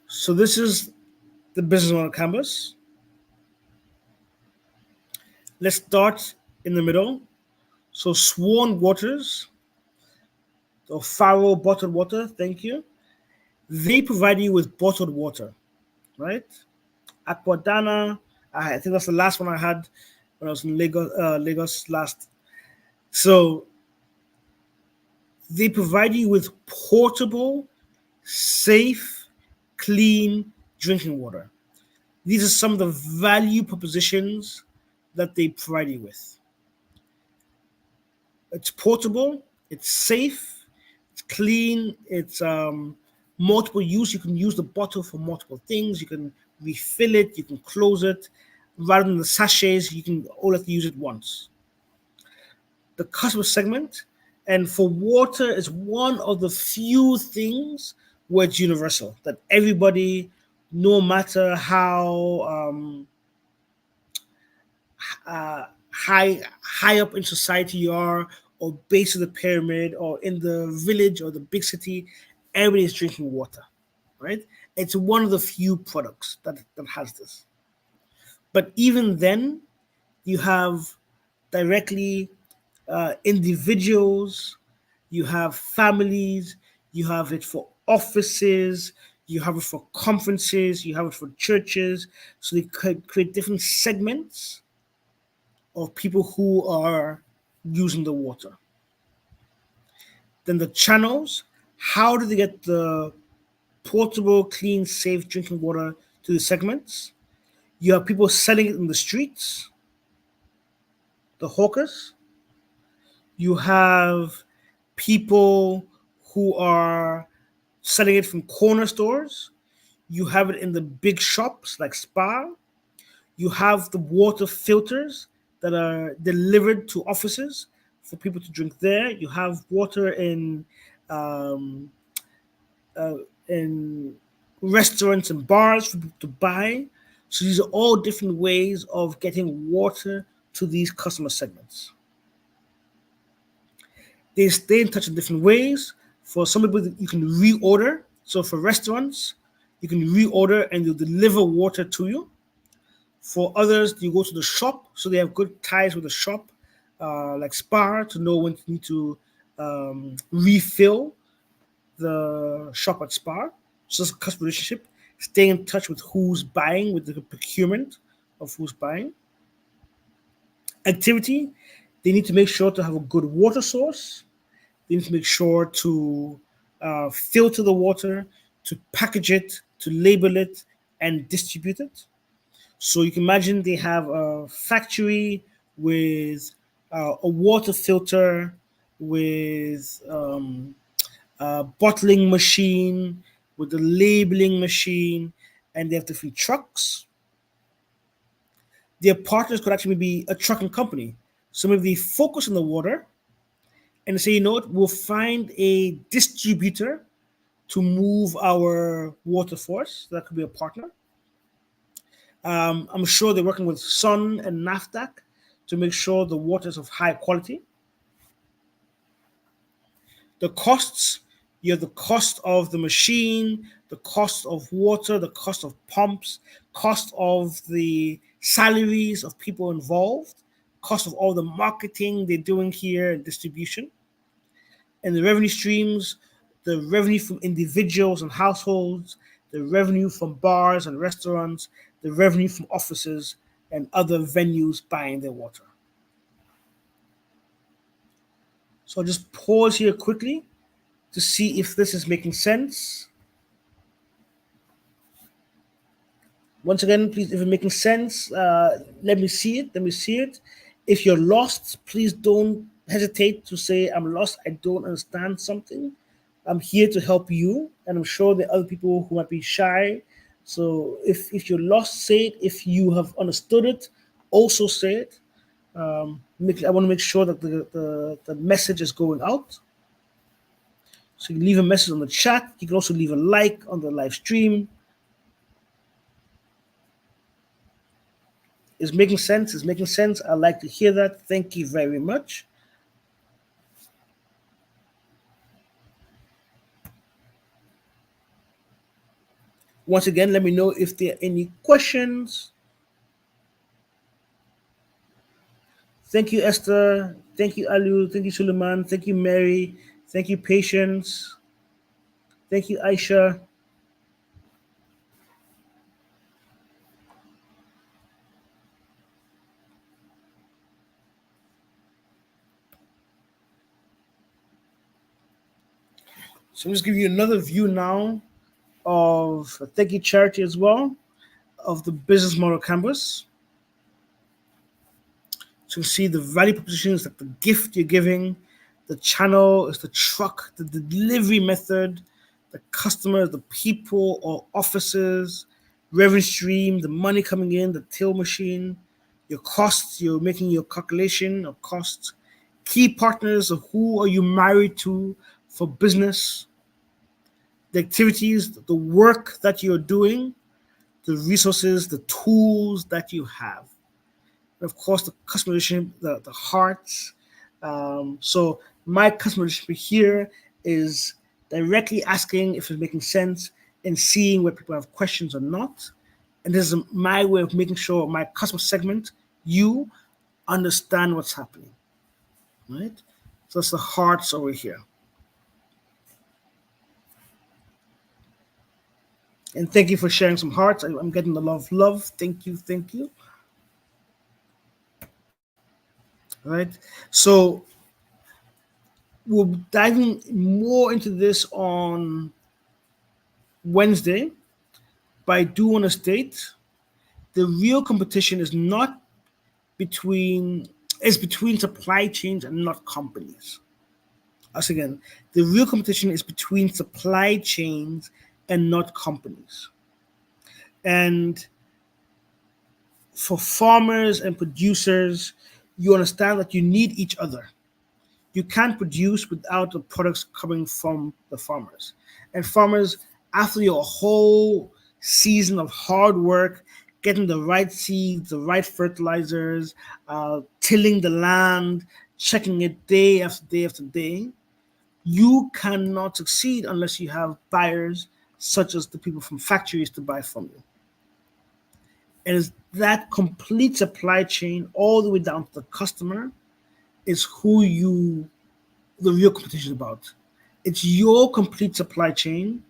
So this is the business model canvas. Let's start in the middle. So Swan Waters, or Faro Bottled Water, thank you. They provide you with bottled water, right? Aquadana, I think that's the last one I had when I was in Lagos last. So they provide you with portable, safe, clean drinking water. These are some of the value propositions that they provide you with. It's portable, it's safe, it's clean, it's multiple use. You can use the bottle for multiple things. You can refill it, you can close it. Rather than the sachets, you can only have to use it once. The customer segment, and for water is one of the few things where it's universal, that everybody, no matter how high up in society you are, or base of the pyramid, or in the village or the big city, everybody is drinking water, right? It's one of the few products that has this. But even then, you have directly individuals, you have families, you have it for offices, you have it for conferences, you have it for churches. So they create different segments of people who are using the water. Then the channels, how do they get the portable, clean, safe drinking water to the segments? You have people selling it in the streets, the hawkers. You have people who are selling it from corner stores. You have it in the big shops like Spa. You have the water filters that are delivered to offices for people to drink there. You have water um, in restaurants and bars for people to buy. So these are all different ways of getting water to these customer segments. They stay in touch in different ways. For some people, you can reorder. So for restaurants, you can reorder and they'll deliver water to you. For others, you go to the shop, so they have good ties with the shop, like Spar, to know when you need to refill the shop at Spar. So it's a customer relationship. Stay in touch with who's buying, with the procurement of who's buying. Activity, they need to make sure to have a good water source. They need to make sure to filter the water, to package it, to label it, and distribute it. So you can imagine they have a factory with a water filter, with a bottling machine, with a labeling machine, and they have different trucks. Their partners could actually be a trucking company. So maybe they focus on the water and say, you know what, we'll find a distributor to move our water for us. That could be a partner. I'm sure they're working with Sun and NAFDAC to make sure the water is of high quality. The costs, you have the cost of the machine, the cost of water, the cost of pumps, cost of the salaries of people involved, cost of all the marketing they're doing here and distribution. And the revenue streams, the revenue from individuals and households, the revenue from bars and restaurants, the revenue from offices and other venues buying their water. So I'll just pause here quickly to see if this is making sense. Once again, please, if it's making sense, let me see it. Let me see it. If you're lost, please don't hesitate to say, I'm lost, I don't understand something. I'm here to help you, and I'm sure there are other people who might be shy. So if you're lost, say it. If you have understood it, also say it. I want to make sure that the message is going out. So you can leave a message on the chat. You can also leave a like on the live stream. Is making sense? Is making sense? I'd like to hear that. Thank you very much. Once again, let me know if there are any questions. Thank you, Esther. Thank you, Alu. Thank you, Suleiman. Thank you, Mary. Thank you, Patience. Thank you, Aisha. So I'm just giving you another view now of, thank you, Charity, as well, of the business model canvas. So you see the value proposition is like the gift you're giving, the channel is the truck, the delivery method, the customer, the people or offices, revenue stream, the money coming in, the till machine, your costs, you're making your calculation of costs, key partners of who are you married to for business, the activities, the work that you're doing, the resources, the tools that you have. And of course, the customization, the hearts. So my customization here is directly asking if it's making sense and seeing where people have questions or not. And this is my way of making sure my customer segment, you understand what's happening, right? So it's the hearts over here. And thank you for sharing some hearts. I'm getting a lot of love. Thank you, thank you. All right. So we'll be diving more into this on Wednesday, but I do want to state the real competition is not between supply chains and not companies. Us again, the real competition is between supply chains and not companies. And for farmers and producers, you understand that you need each other. You can't produce without the products coming from the farmers. And farmers, after your whole season of hard work, getting the right seeds, the right fertilizers, tilling the land, checking it day after day after day, you cannot succeed unless you have buyers such as the people from factories to buy from you. And it's that complete supply chain all the way down to the customer is who you the real competition is about. It's your complete supply chain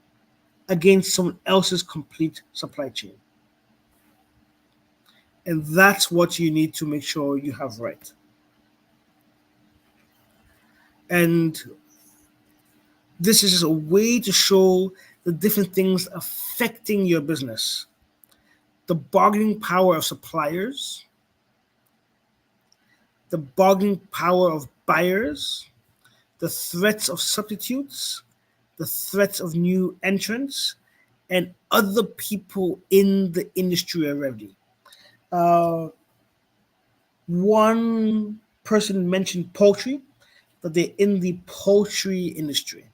against someone else's complete supply chain. And that's what you need to make sure you have right. And this is just a way to show the different things affecting your business. The bargaining power of suppliers, the bargaining power of buyers, the threats of substitutes, the threats of new entrants, and other people in the industry already. One person mentioned poultry, that they're in the poultry industry.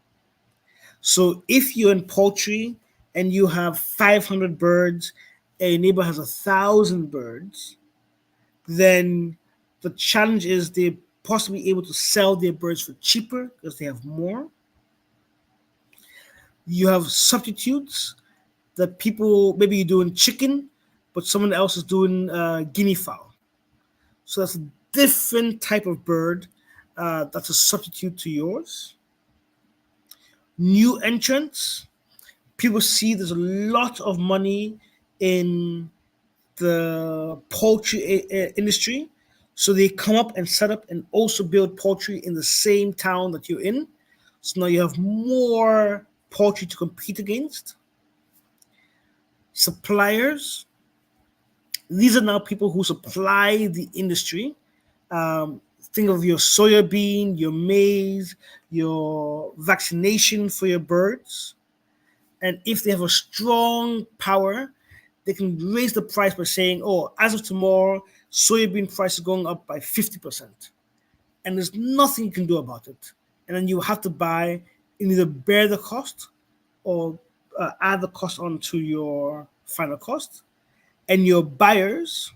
So if you're in poultry and you have 500 birds and your neighbor has 1,000 birds, then the challenge is they're possibly able to sell their birds for cheaper because they have more. You have substitutes that people, maybe you're doing chicken, but someone else is doing guinea fowl. So that's a different type of bird that's a substitute to yours. New entrants, people see there's a lot of money in the poultry industry. So they come up and set up and also build poultry in the same town that you're in. So now you have more poultry to compete against. Suppliers, these are now people who supply the industry. Think of your soya bean, your maize, your vaccination for your birds. And if they have a strong power, they can raise the price by saying, oh, as of tomorrow, soybean price is going up by 50%. And there's nothing you can do about it. And then you have to buy and either bear the cost or add the cost onto your final cost. And your buyers,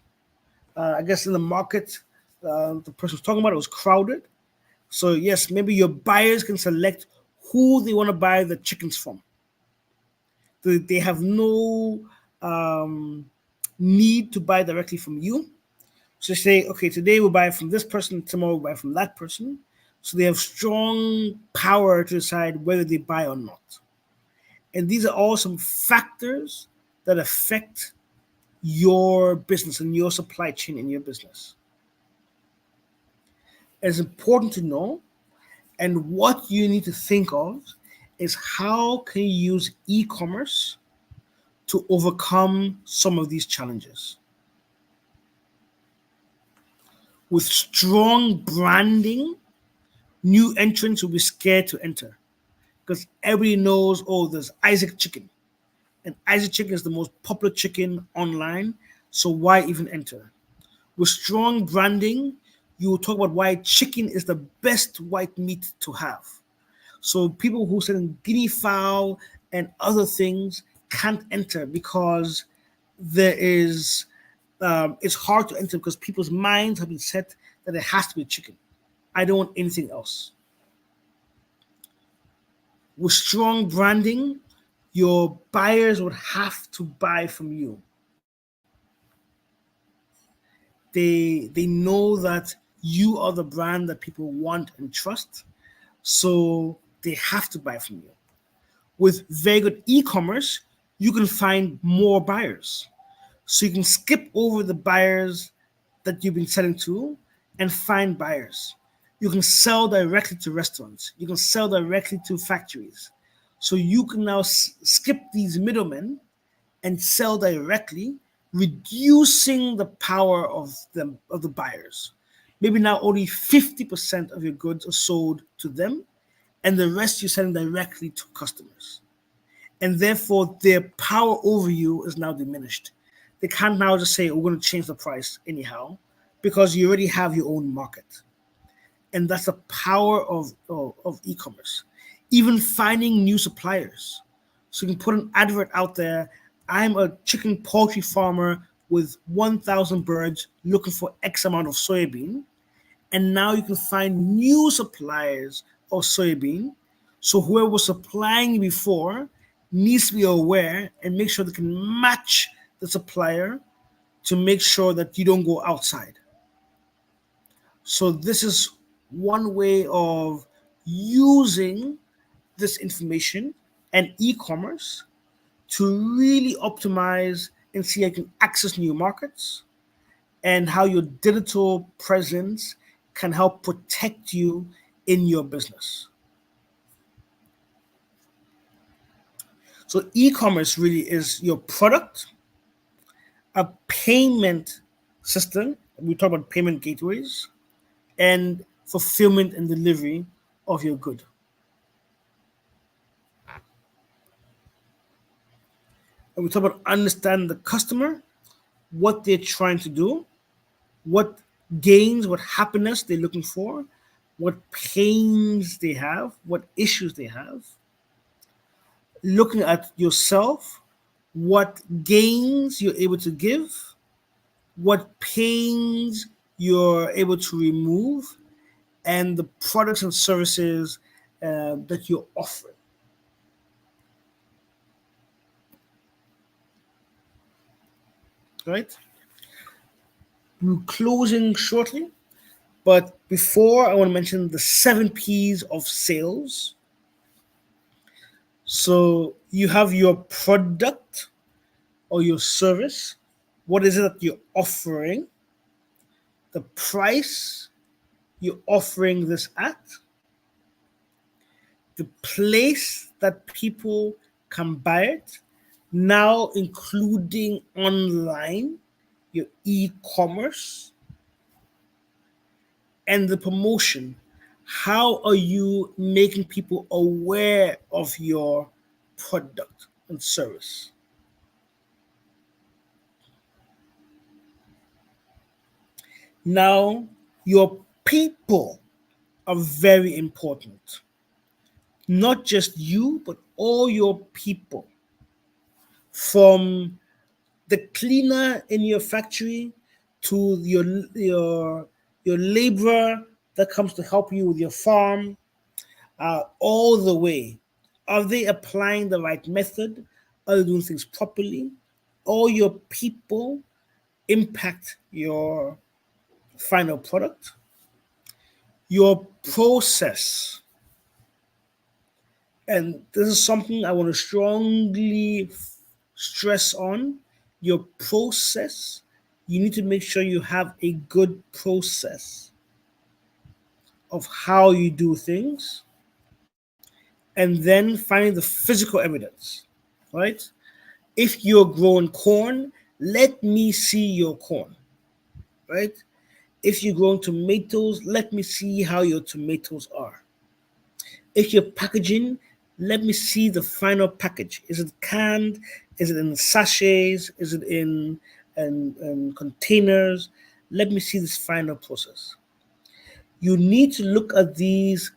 I guess in the market, the person was talking about, it was crowded. So yes, maybe your buyers can select who they want to buy the chickens from. They have no need to buy directly from you. So say, okay, today we'll buy from this person, tomorrow we'll buy from that person. So they have strong power to decide whether they buy or not. And these are all some factors that affect your business and your supply chain in your business. It's important to know, and what you need to think of is how can you use e-commerce to overcome some of these challenges. With strong branding, new entrants will be scared to enter because everybody knows, oh, there's Isaac Chicken. And Isaac Chicken is the most popular chicken online, so why even enter? With strong branding, you will talk about why chicken is the best white meat to have. So people who sell guinea fowl and other things can't enter because there is it's hard to enter because people's minds have been set that it has to be chicken. I don't want anything else. With strong branding, your buyers would have to buy from you. They know that you are the brand that people want and trust, so they have to buy from you. With very good e-commerce, you can find more buyers. So you can skip over the buyers that you've been selling to and find buyers. You can sell directly to restaurants. You can sell directly to factories. So you can now skip these middlemen and sell directly, reducing the power of the buyers. Maybe now only 50% of your goods are sold to them, and the rest you're selling directly to customers. And therefore, their power over you is now diminished. They can't now just say, oh, we're going to change the price anyhow, because you already have your own market. And that's the power of e-commerce. Even finding new suppliers. So you can put an advert out there. I'm a chicken poultry farmer with 1,000 birds looking for X amount of soybean. And now you can find new suppliers of soybean. So whoever was supplying you before needs to be aware and make sure they can match the supplier to make sure that you don't go outside. So this is one way of using this information and e-commerce to really optimize and see how you can access new markets and how your digital presence can help protect you in your business. So e-commerce really is your product, a payment system. We talk about payment gateways, and fulfillment and delivery of your good. And we talk about understanding the customer, what they're trying to do, what gains, what happiness they're looking for, what pains they have, what issues they have. Looking at yourself, what gains you're able to give, what pains you're able to remove, and the products and services that you're offering. Right? We're closing shortly, but before I want to mention the 7 P's of sales. So you have your product or your service. What is it that you're offering? The price you're offering this at, the place that people can buy it, now including online, your e-commerce, and the promotion. How are you making people aware of your product and service? Now, your people are very important. Not just you, but all your people. From the cleaner in your factory to your laborer that comes to help you with your farm, all the way. Are they applying the right method? Are you doing things properly? All your people impact your final product. Your process, and this is something I want to strongly stress on, your process. You need to make sure you have a good process of how you do things, and then finding the physical evidence, right? If you're growing corn, let me see your corn, right? If you're growing tomatoes, let me see how your tomatoes are. If you're packaging, let me see the final package. Is it canned? Is it in sachets? Is it in containers? Let me see this final process. You need to look at these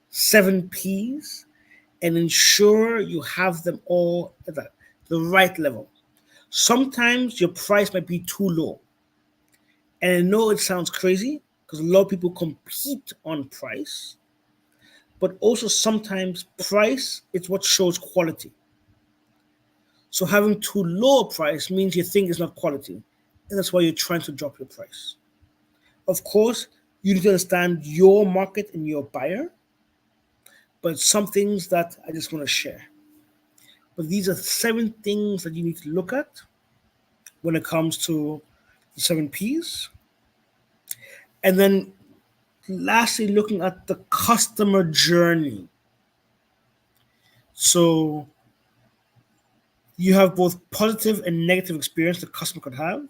7 P's and ensure you have them all at the right level. Sometimes your price might be too low. And I know it sounds crazy because a lot of people compete on price, but also sometimes price is what shows quality. So having too low a price means your thing is not quality, and that's why you're trying to drop your price. Of course, you need to understand your market and your buyer, but some things that I just want to share. But these are 7 things that you need to look at when it comes to the 7 P's. And then lastly, looking at the customer journey. So you have both positive and negative experience the customer could have,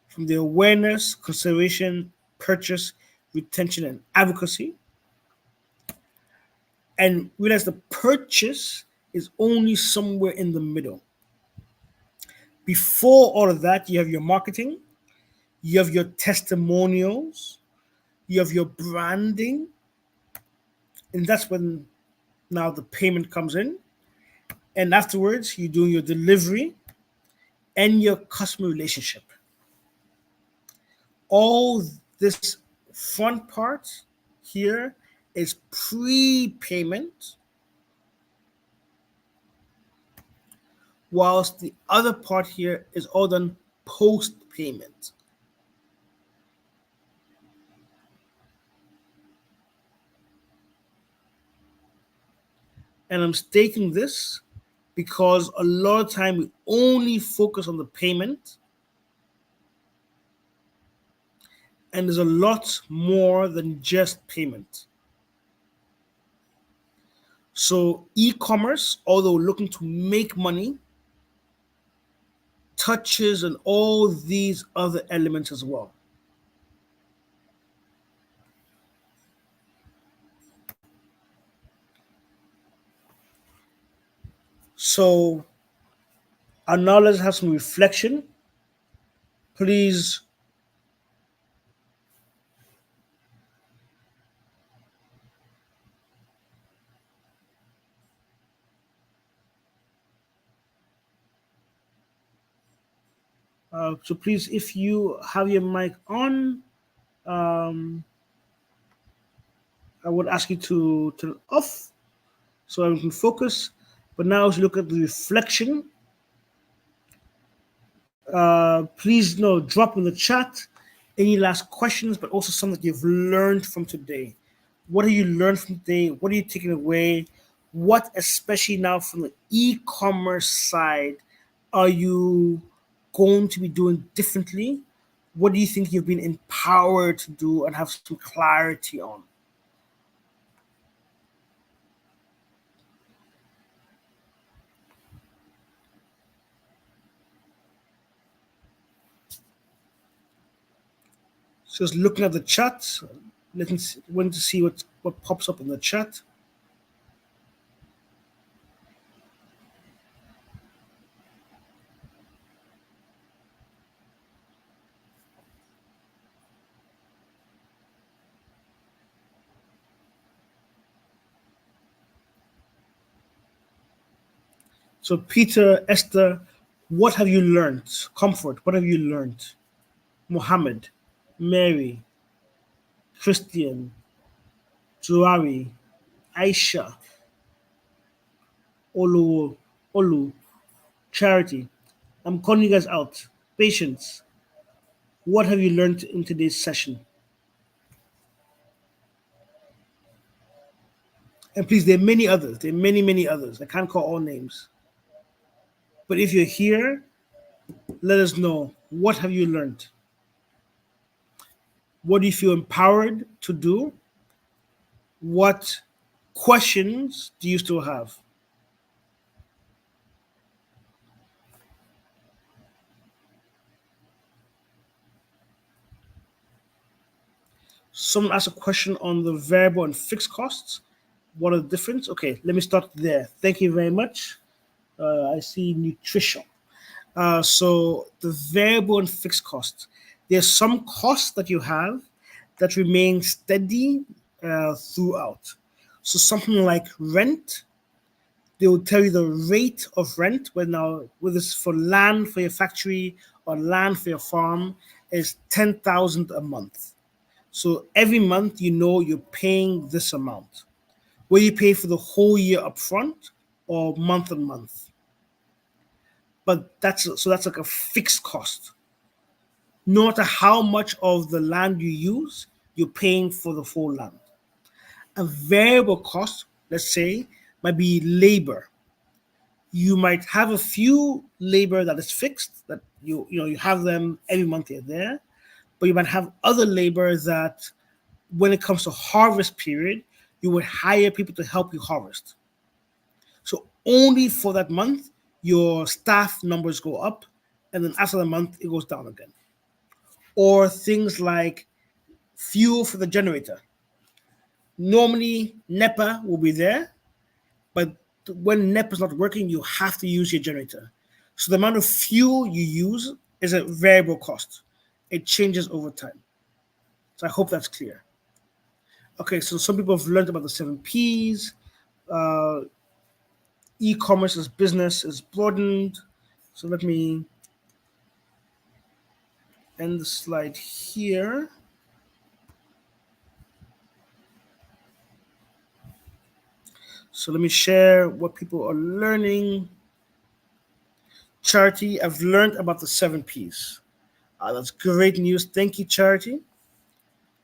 from the awareness, consideration, purchase, retention, and advocacy. And realize the purchase is only somewhere in the middle. Before all of that, you have your marketing, you have your testimonials, you have your branding, and that's when now the payment comes in. And afterwards, you're doing your delivery and your customer relationship. All this front part here is pre-payment, whilst the other part here is all done post-payment. And I'm stating this because a lot of time we only focus on the payment, and there's a lot more than just payment. So e-commerce, although looking to make money, touches on all these other elements as well. So now let's have some reflection. Please so please, if you have your mic on, um, I would ask you to turn it off so I can focus. But now as you look at the reflection, please drop in the chat any last questions, but also something that you've learned from today. What have you learned from today? What are you taking away? What, especially now from the e-commerce side, are you going to be doing differently? What do you think you've been empowered to do and have some clarity on? Just looking at the chat, wanting to see what pops up in the chat. So Peter, Esther, what have you learned? Comfort, what have you learned? Mohammed, Mary, Christian, Zuari, Aisha, Olu, Charity, I'm calling you guys out. Patience, what have you learned in today's session? And please, there are many others. There are many, many others. I can't call all names. But if you're here, let us know. What have you learned? What do you feel empowered to do? What questions do you still have? Someone asked a question on the variable and fixed costs. What are the difference? Okay, let me start there. Thank you very much. I see nutrition. So the variable and fixed costs. There's some costs that you have that remain steady throughout. So something like rent, they will tell you the rate of rent, whether it's for land for your factory or land for your farm, is 10,000 a month. So every month you know you're paying this amount. Will you pay for the whole year upfront or month on month? But that's like a fixed cost. No matter how much of the land you use, you're paying for the full land. A variable cost, let's say, might be labor. You might have a few labor that is fixed, that you have them every month they're there, but you might have other labor that when it comes to harvest period, you would hire people to help you harvest. So only for that month, your staff numbers go up, and then after the month, it goes down again. Or things like fuel for the generator. Normally, NEPA will be there, but when NEPA is not working, you have to use your generator. So the amount of fuel you use is a variable cost. It changes over time. So I hope that's clear. Okay, so some people have learned about the 7 Ps. Uh, E-commerce as business is broadened. So let me end the slide here. So let me share what people are learning. Charity, I've learned about the 7 Ps. That's great news. Thank you, Charity.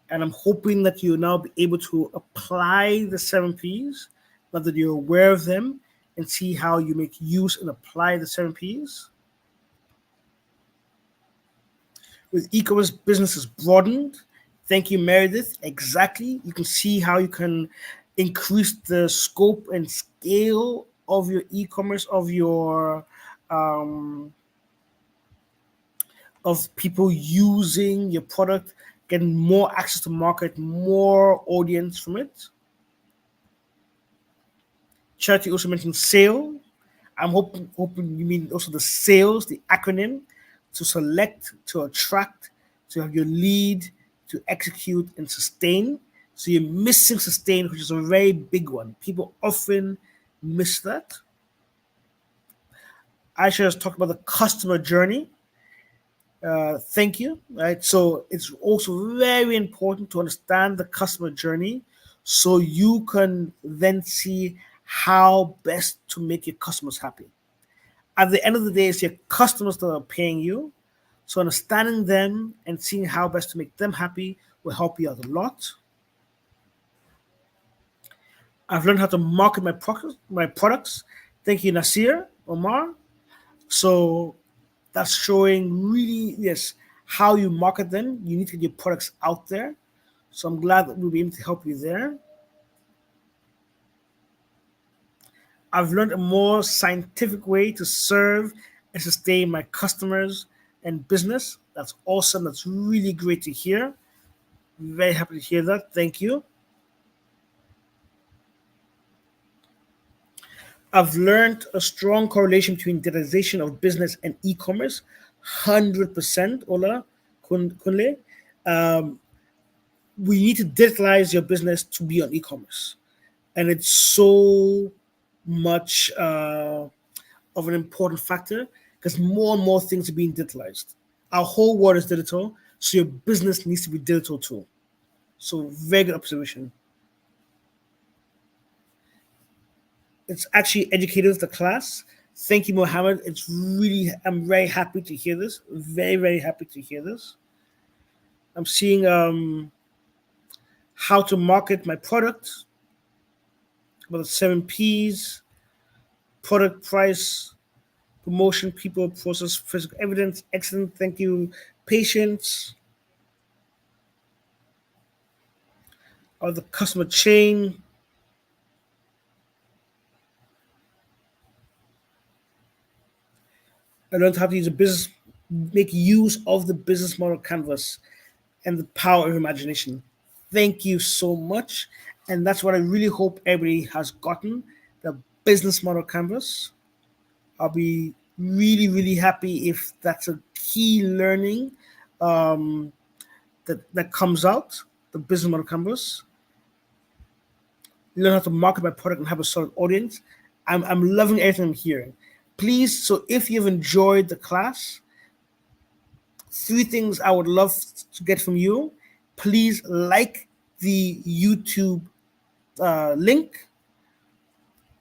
And I'm hoping that you'll now be able to apply the 7 Ps, now that you're aware of them, and see how you make use and apply the 7 Ps. With e-commerce, business is broadened. Thank you, Meredith. Exactly. You can see how you can increase the scope and scale of your e-commerce, um, of people using your product, getting more access to market, more audience from it. Charity also mentioned SALE. I'm hoping you mean also the sales, the acronym, to select, to attract, to have your lead, to execute and sustain. So you're missing sustain, which is a very big one. People often miss that. Aisha has talked about the customer journey. Thank you. Right. So it's also very important to understand the customer journey so you can then see how best to make your customers happy. At the end of the day, it's your customers that are paying you. So understanding them and seeing how best to make them happy will help you out a lot. I've learned how to market my products. Thank you, Nasir Omar. So that's showing really, yes, how you market them. You need to get your products out there. So I'm glad that we'll be able to help you there. I've learned a more scientific way to serve and sustain my customers and business. That's awesome. That's really great to hear. Very happy to hear that. Thank you. I've learned a strong correlation between digitization of business and e-commerce. 100%, Ola Kunle. Um, we need to digitalize your business to be on e-commerce. And it's so much of an important factor because more and more things are being digitalized. Our whole world is digital, so your business needs to be digital too. So very good observation. It's actually educators, the class. Thank you, Mohammed. I'm very happy to hear this. Very, very happy to hear this. I'm seeing how to market my product, about the 7Ps, product price, promotion, people, process, physical evidence. Excellent. Thank you. Patience, of the customer chain. I learned how to use a business, make use of the business model canvas and the power of imagination. Thank you so much. And that's what I really hope everybody has gotten, the business model canvas. I'll be really, really happy if that's a key learning um, that comes out, the business model canvas. Learn how to market my product and have a solid audience. I'm loving everything I'm hearing. Please, so if you've enjoyed the class, 3 things I would love to get from you. Please like the YouTube link.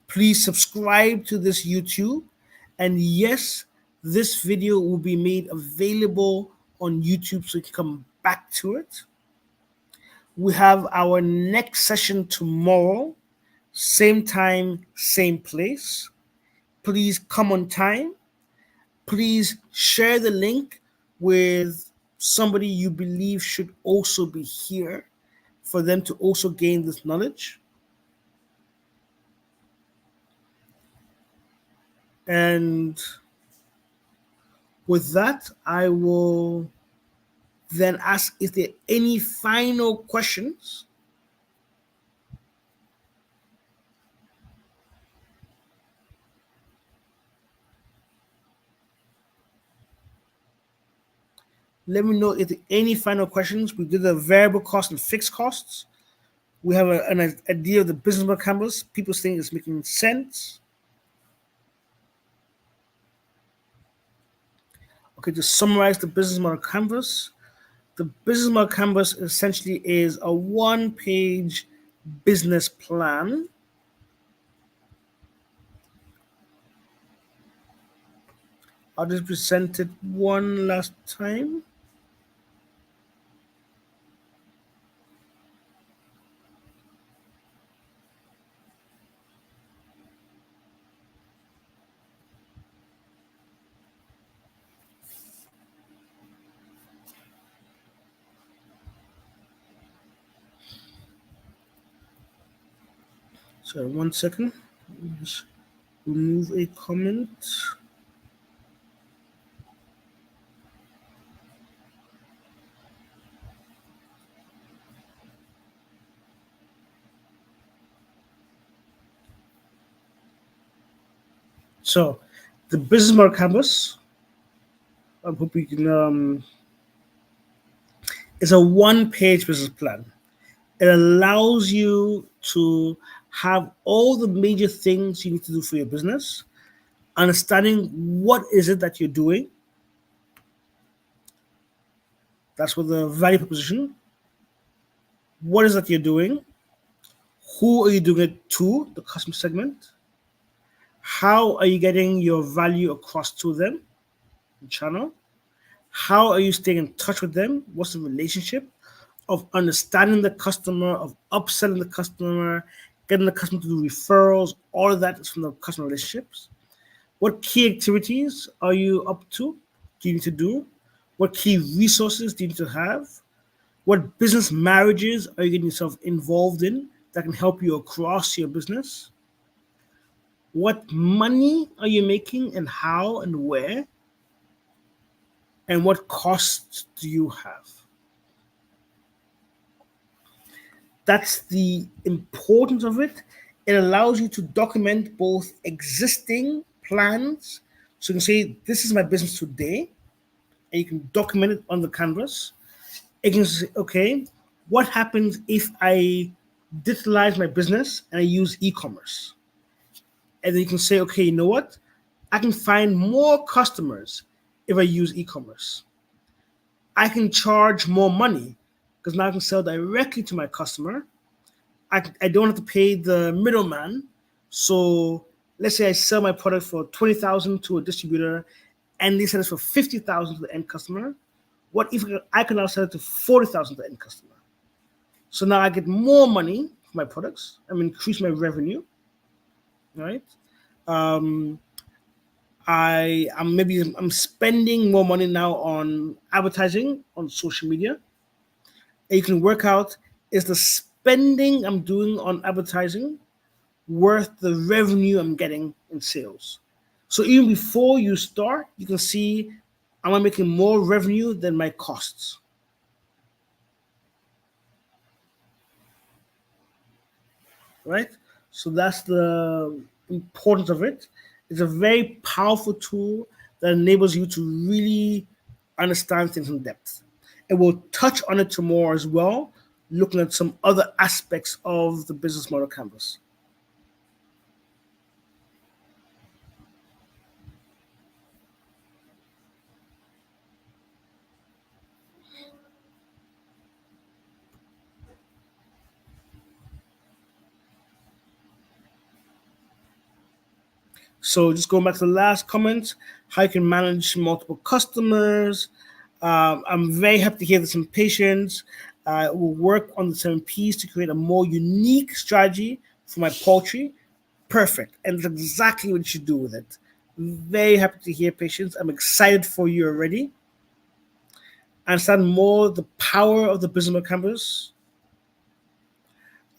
Please subscribe to this YouTube. And yes, this video will be made available on YouTube so you can come back to it. We have our next session tomorrow, same time, same place. Please come on time. Please share the link with somebody you believe should also be here for them to also gain this knowledge. And with that, I will then ask if there are any final questions. Let me know if there are any final questions. We did the variable cost and fixed costs. We have an idea of the business model canvas. People think it's making sense. Okay, to summarize the business model canvas, the business model canvas essentially is a one-page business plan. I'll just present it one last time. So 1 second. Just remove a comment. So the business model canvas, I hope you can, is a one-page business plan. It allows you to have all the major things you need to do for your business, understanding what is it that you're doing. That's what the value proposition. What is that you're doing? Who are you doing it to, the customer segment? How are you getting your value across to them, the channel? How are you staying in touch with them? What's the relationship of understanding the customer, of upselling the customer, getting the customer to do referrals? All of that is from the customer relationships. What key activities are you up to? Do you need to do? What key resources do you need to have? What business marriages are you getting yourself involved in that can help you across your business? What money are you making and how and where? And what costs do you have? That's the importance of it. It allows you to document both existing plans. So you can say, this is my business today, and you can document it on the canvas. You can say, okay, what happens if I digitalize my business and I use e-commerce? And then you can say, okay, you know what? I can find more customers if I use e-commerce. I can charge more money because now I can sell directly to my customer. I don't have to pay the middleman. So Let's say I sell my product for 20,000 to a distributor, and they sell it for 50,000 to the end customer. What if I can now sell it to 40,000 to the end customer? So now I get more money for my products. I'm increase my revenue, right? Um, I'm spending more money now on advertising on social media. And you can work out, is the spending I'm doing on advertising worth the revenue I'm getting in sales? So even before you start, you can see, am I making more revenue than my costs? Right? So that's the importance of it. It's a very powerful tool that enables you to really understand things in depth. And we'll touch on it tomorrow as well, looking at some other aspects of the business model canvas. So just going back to the last comment, how you can manage multiple customers. I'm very happy to hear there's some patience. We'll work on the 7Ps to create a more unique strategy for my poultry. Perfect. And that's exactly what you should do with it. Very happy to hear patience. I'm excited for you already. Understand more the power of the business model canvas.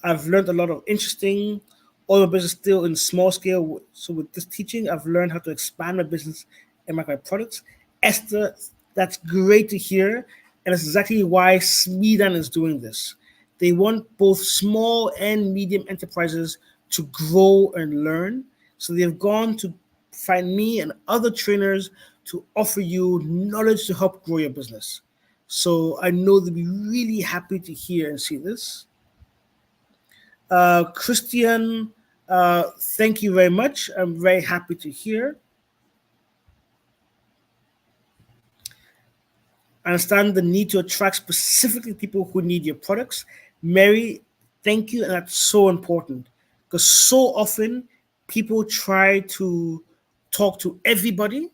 I've learned a lot of interesting, all my business still in small scale. So with this teaching, I've learned how to expand my business and market my products. Esther, that's great to hear. And that's exactly why SMEDAN is doing this. They want both small and medium enterprises to grow and learn. So they've gone to find me and other trainers to offer you knowledge to help grow your business. So I know they'll be really happy to hear and see this. Christian, thank you very much. I'm very happy to hear. I understand the need to attract specifically people who need your products. Mary, thank you. And that's so important because so often people try to talk to everybody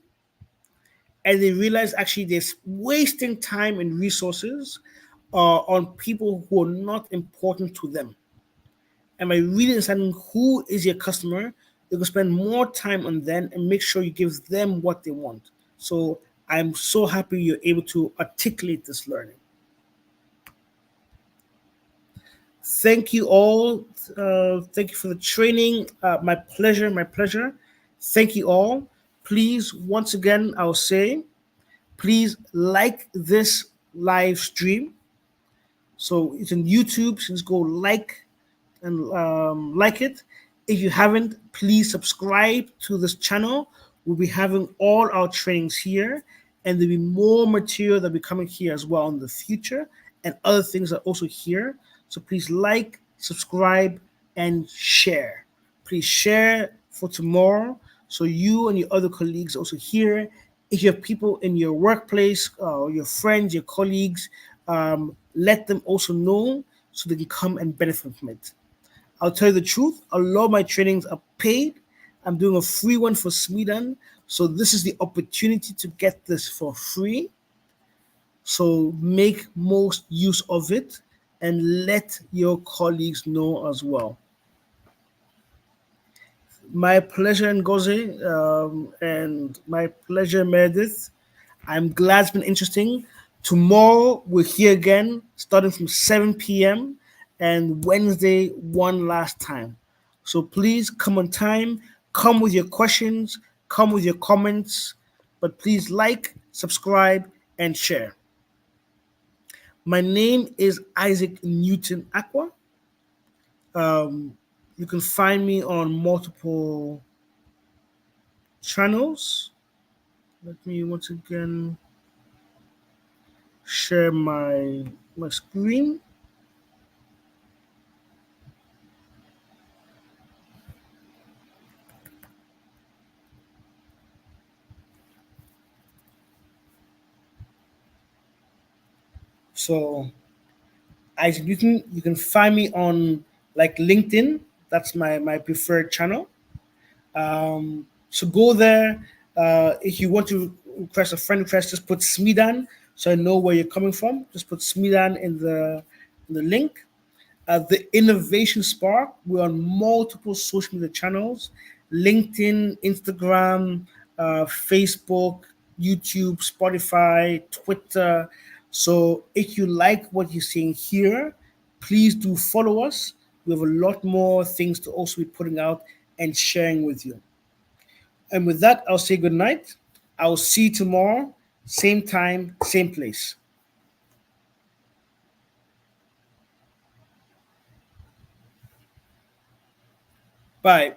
and they realize actually they're wasting time and resources on people who are not important to them. And by really understanding who is your customer, you can spend more time on them and make sure you give them what they want. So I'm so happy you're able to articulate this learning. Thank you all. Thank you for the training. My pleasure, my pleasure. Thank you all. Please, once again, I'll say, please like this live stream. So it's on YouTube. So just go and like it. If you haven't, please subscribe to this channel. We'll be having all our trainings here, and there'll be more material that'll be coming here as well in the future, and other things are also here. So please like, subscribe, and share. Please share for tomorrow so you and your other colleagues also hear. If you have people in your workplace, your friends, your colleagues, let them also know so they can come and benefit from it. I'll tell you the truth, a lot of my trainings are paid. I'm doing a free one for SMEDAN. So this is the opportunity to get this for free. So make most use of it and let your colleagues know as well. My pleasure, Ngozi, and my pleasure, Meredith. I'm glad it's been interesting. Tomorrow, we're here again, starting from 7 p.m., and Wednesday, one last time. So please come on time, come with your questions, come with your comments, but please like, subscribe, and share. My name is Isaac Newton Aqua. You can find me on multiple channels. Let me once again share my screen. So Isaac Newton, you can find me on like LinkedIn. That's my preferred channel. So go there. If you want to request a friend request, just put SMEDAN so I know where you're coming from. Just put SMEDAN in the link. The Innovation Spark, we're on multiple social media channels: LinkedIn, Instagram, Facebook, YouTube, Spotify, Twitter. So if you like what you're seeing here, please do follow us. We have a lot more things to also be putting out and sharing with you. And with that, I'll say good night. I'll see you tomorrow, same time, same place. Bye.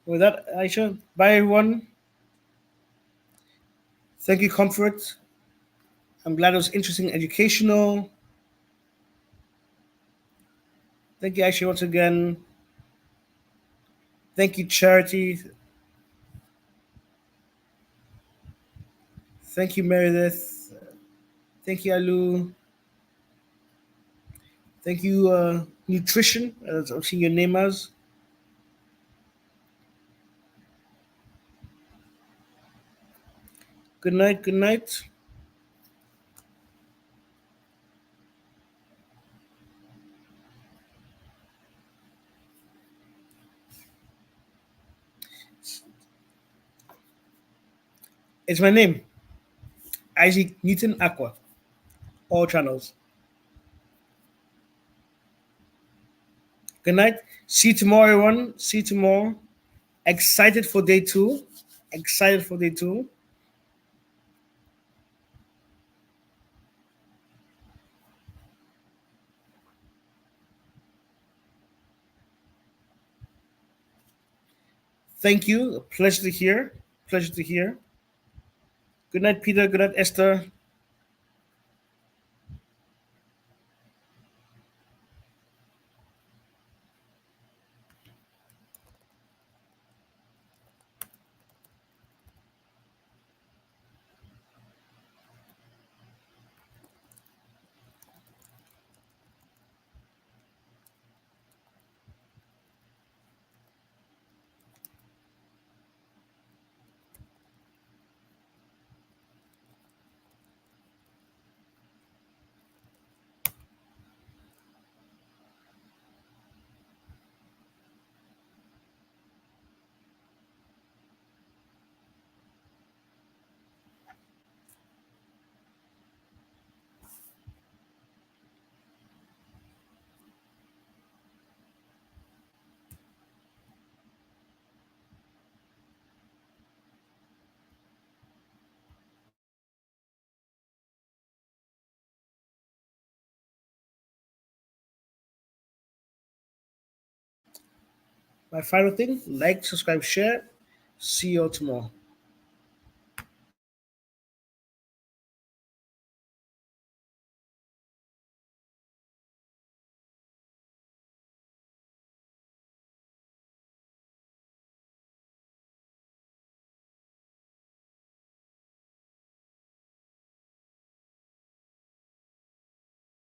With that, Aisha, bye everyone. Thank you, Comfort. I'm glad it was interesting, educational. Thank you, Aisha, once again. Thank you, Charity. Thank you, Meredith. Thank you, Alu. Thank you, Nutrition, as I'm seeing your name as. Good night, good night. It's my name, Isaac Newton Aqua, all channels. Good night. See you tomorrow, everyone. See you tomorrow. Excited for day two. Excited for day two. Thank you. A pleasure to hear. Pleasure to hear. Good night, Peter. Good night, Esther. My final thing: like, subscribe, share. See you all tomorrow.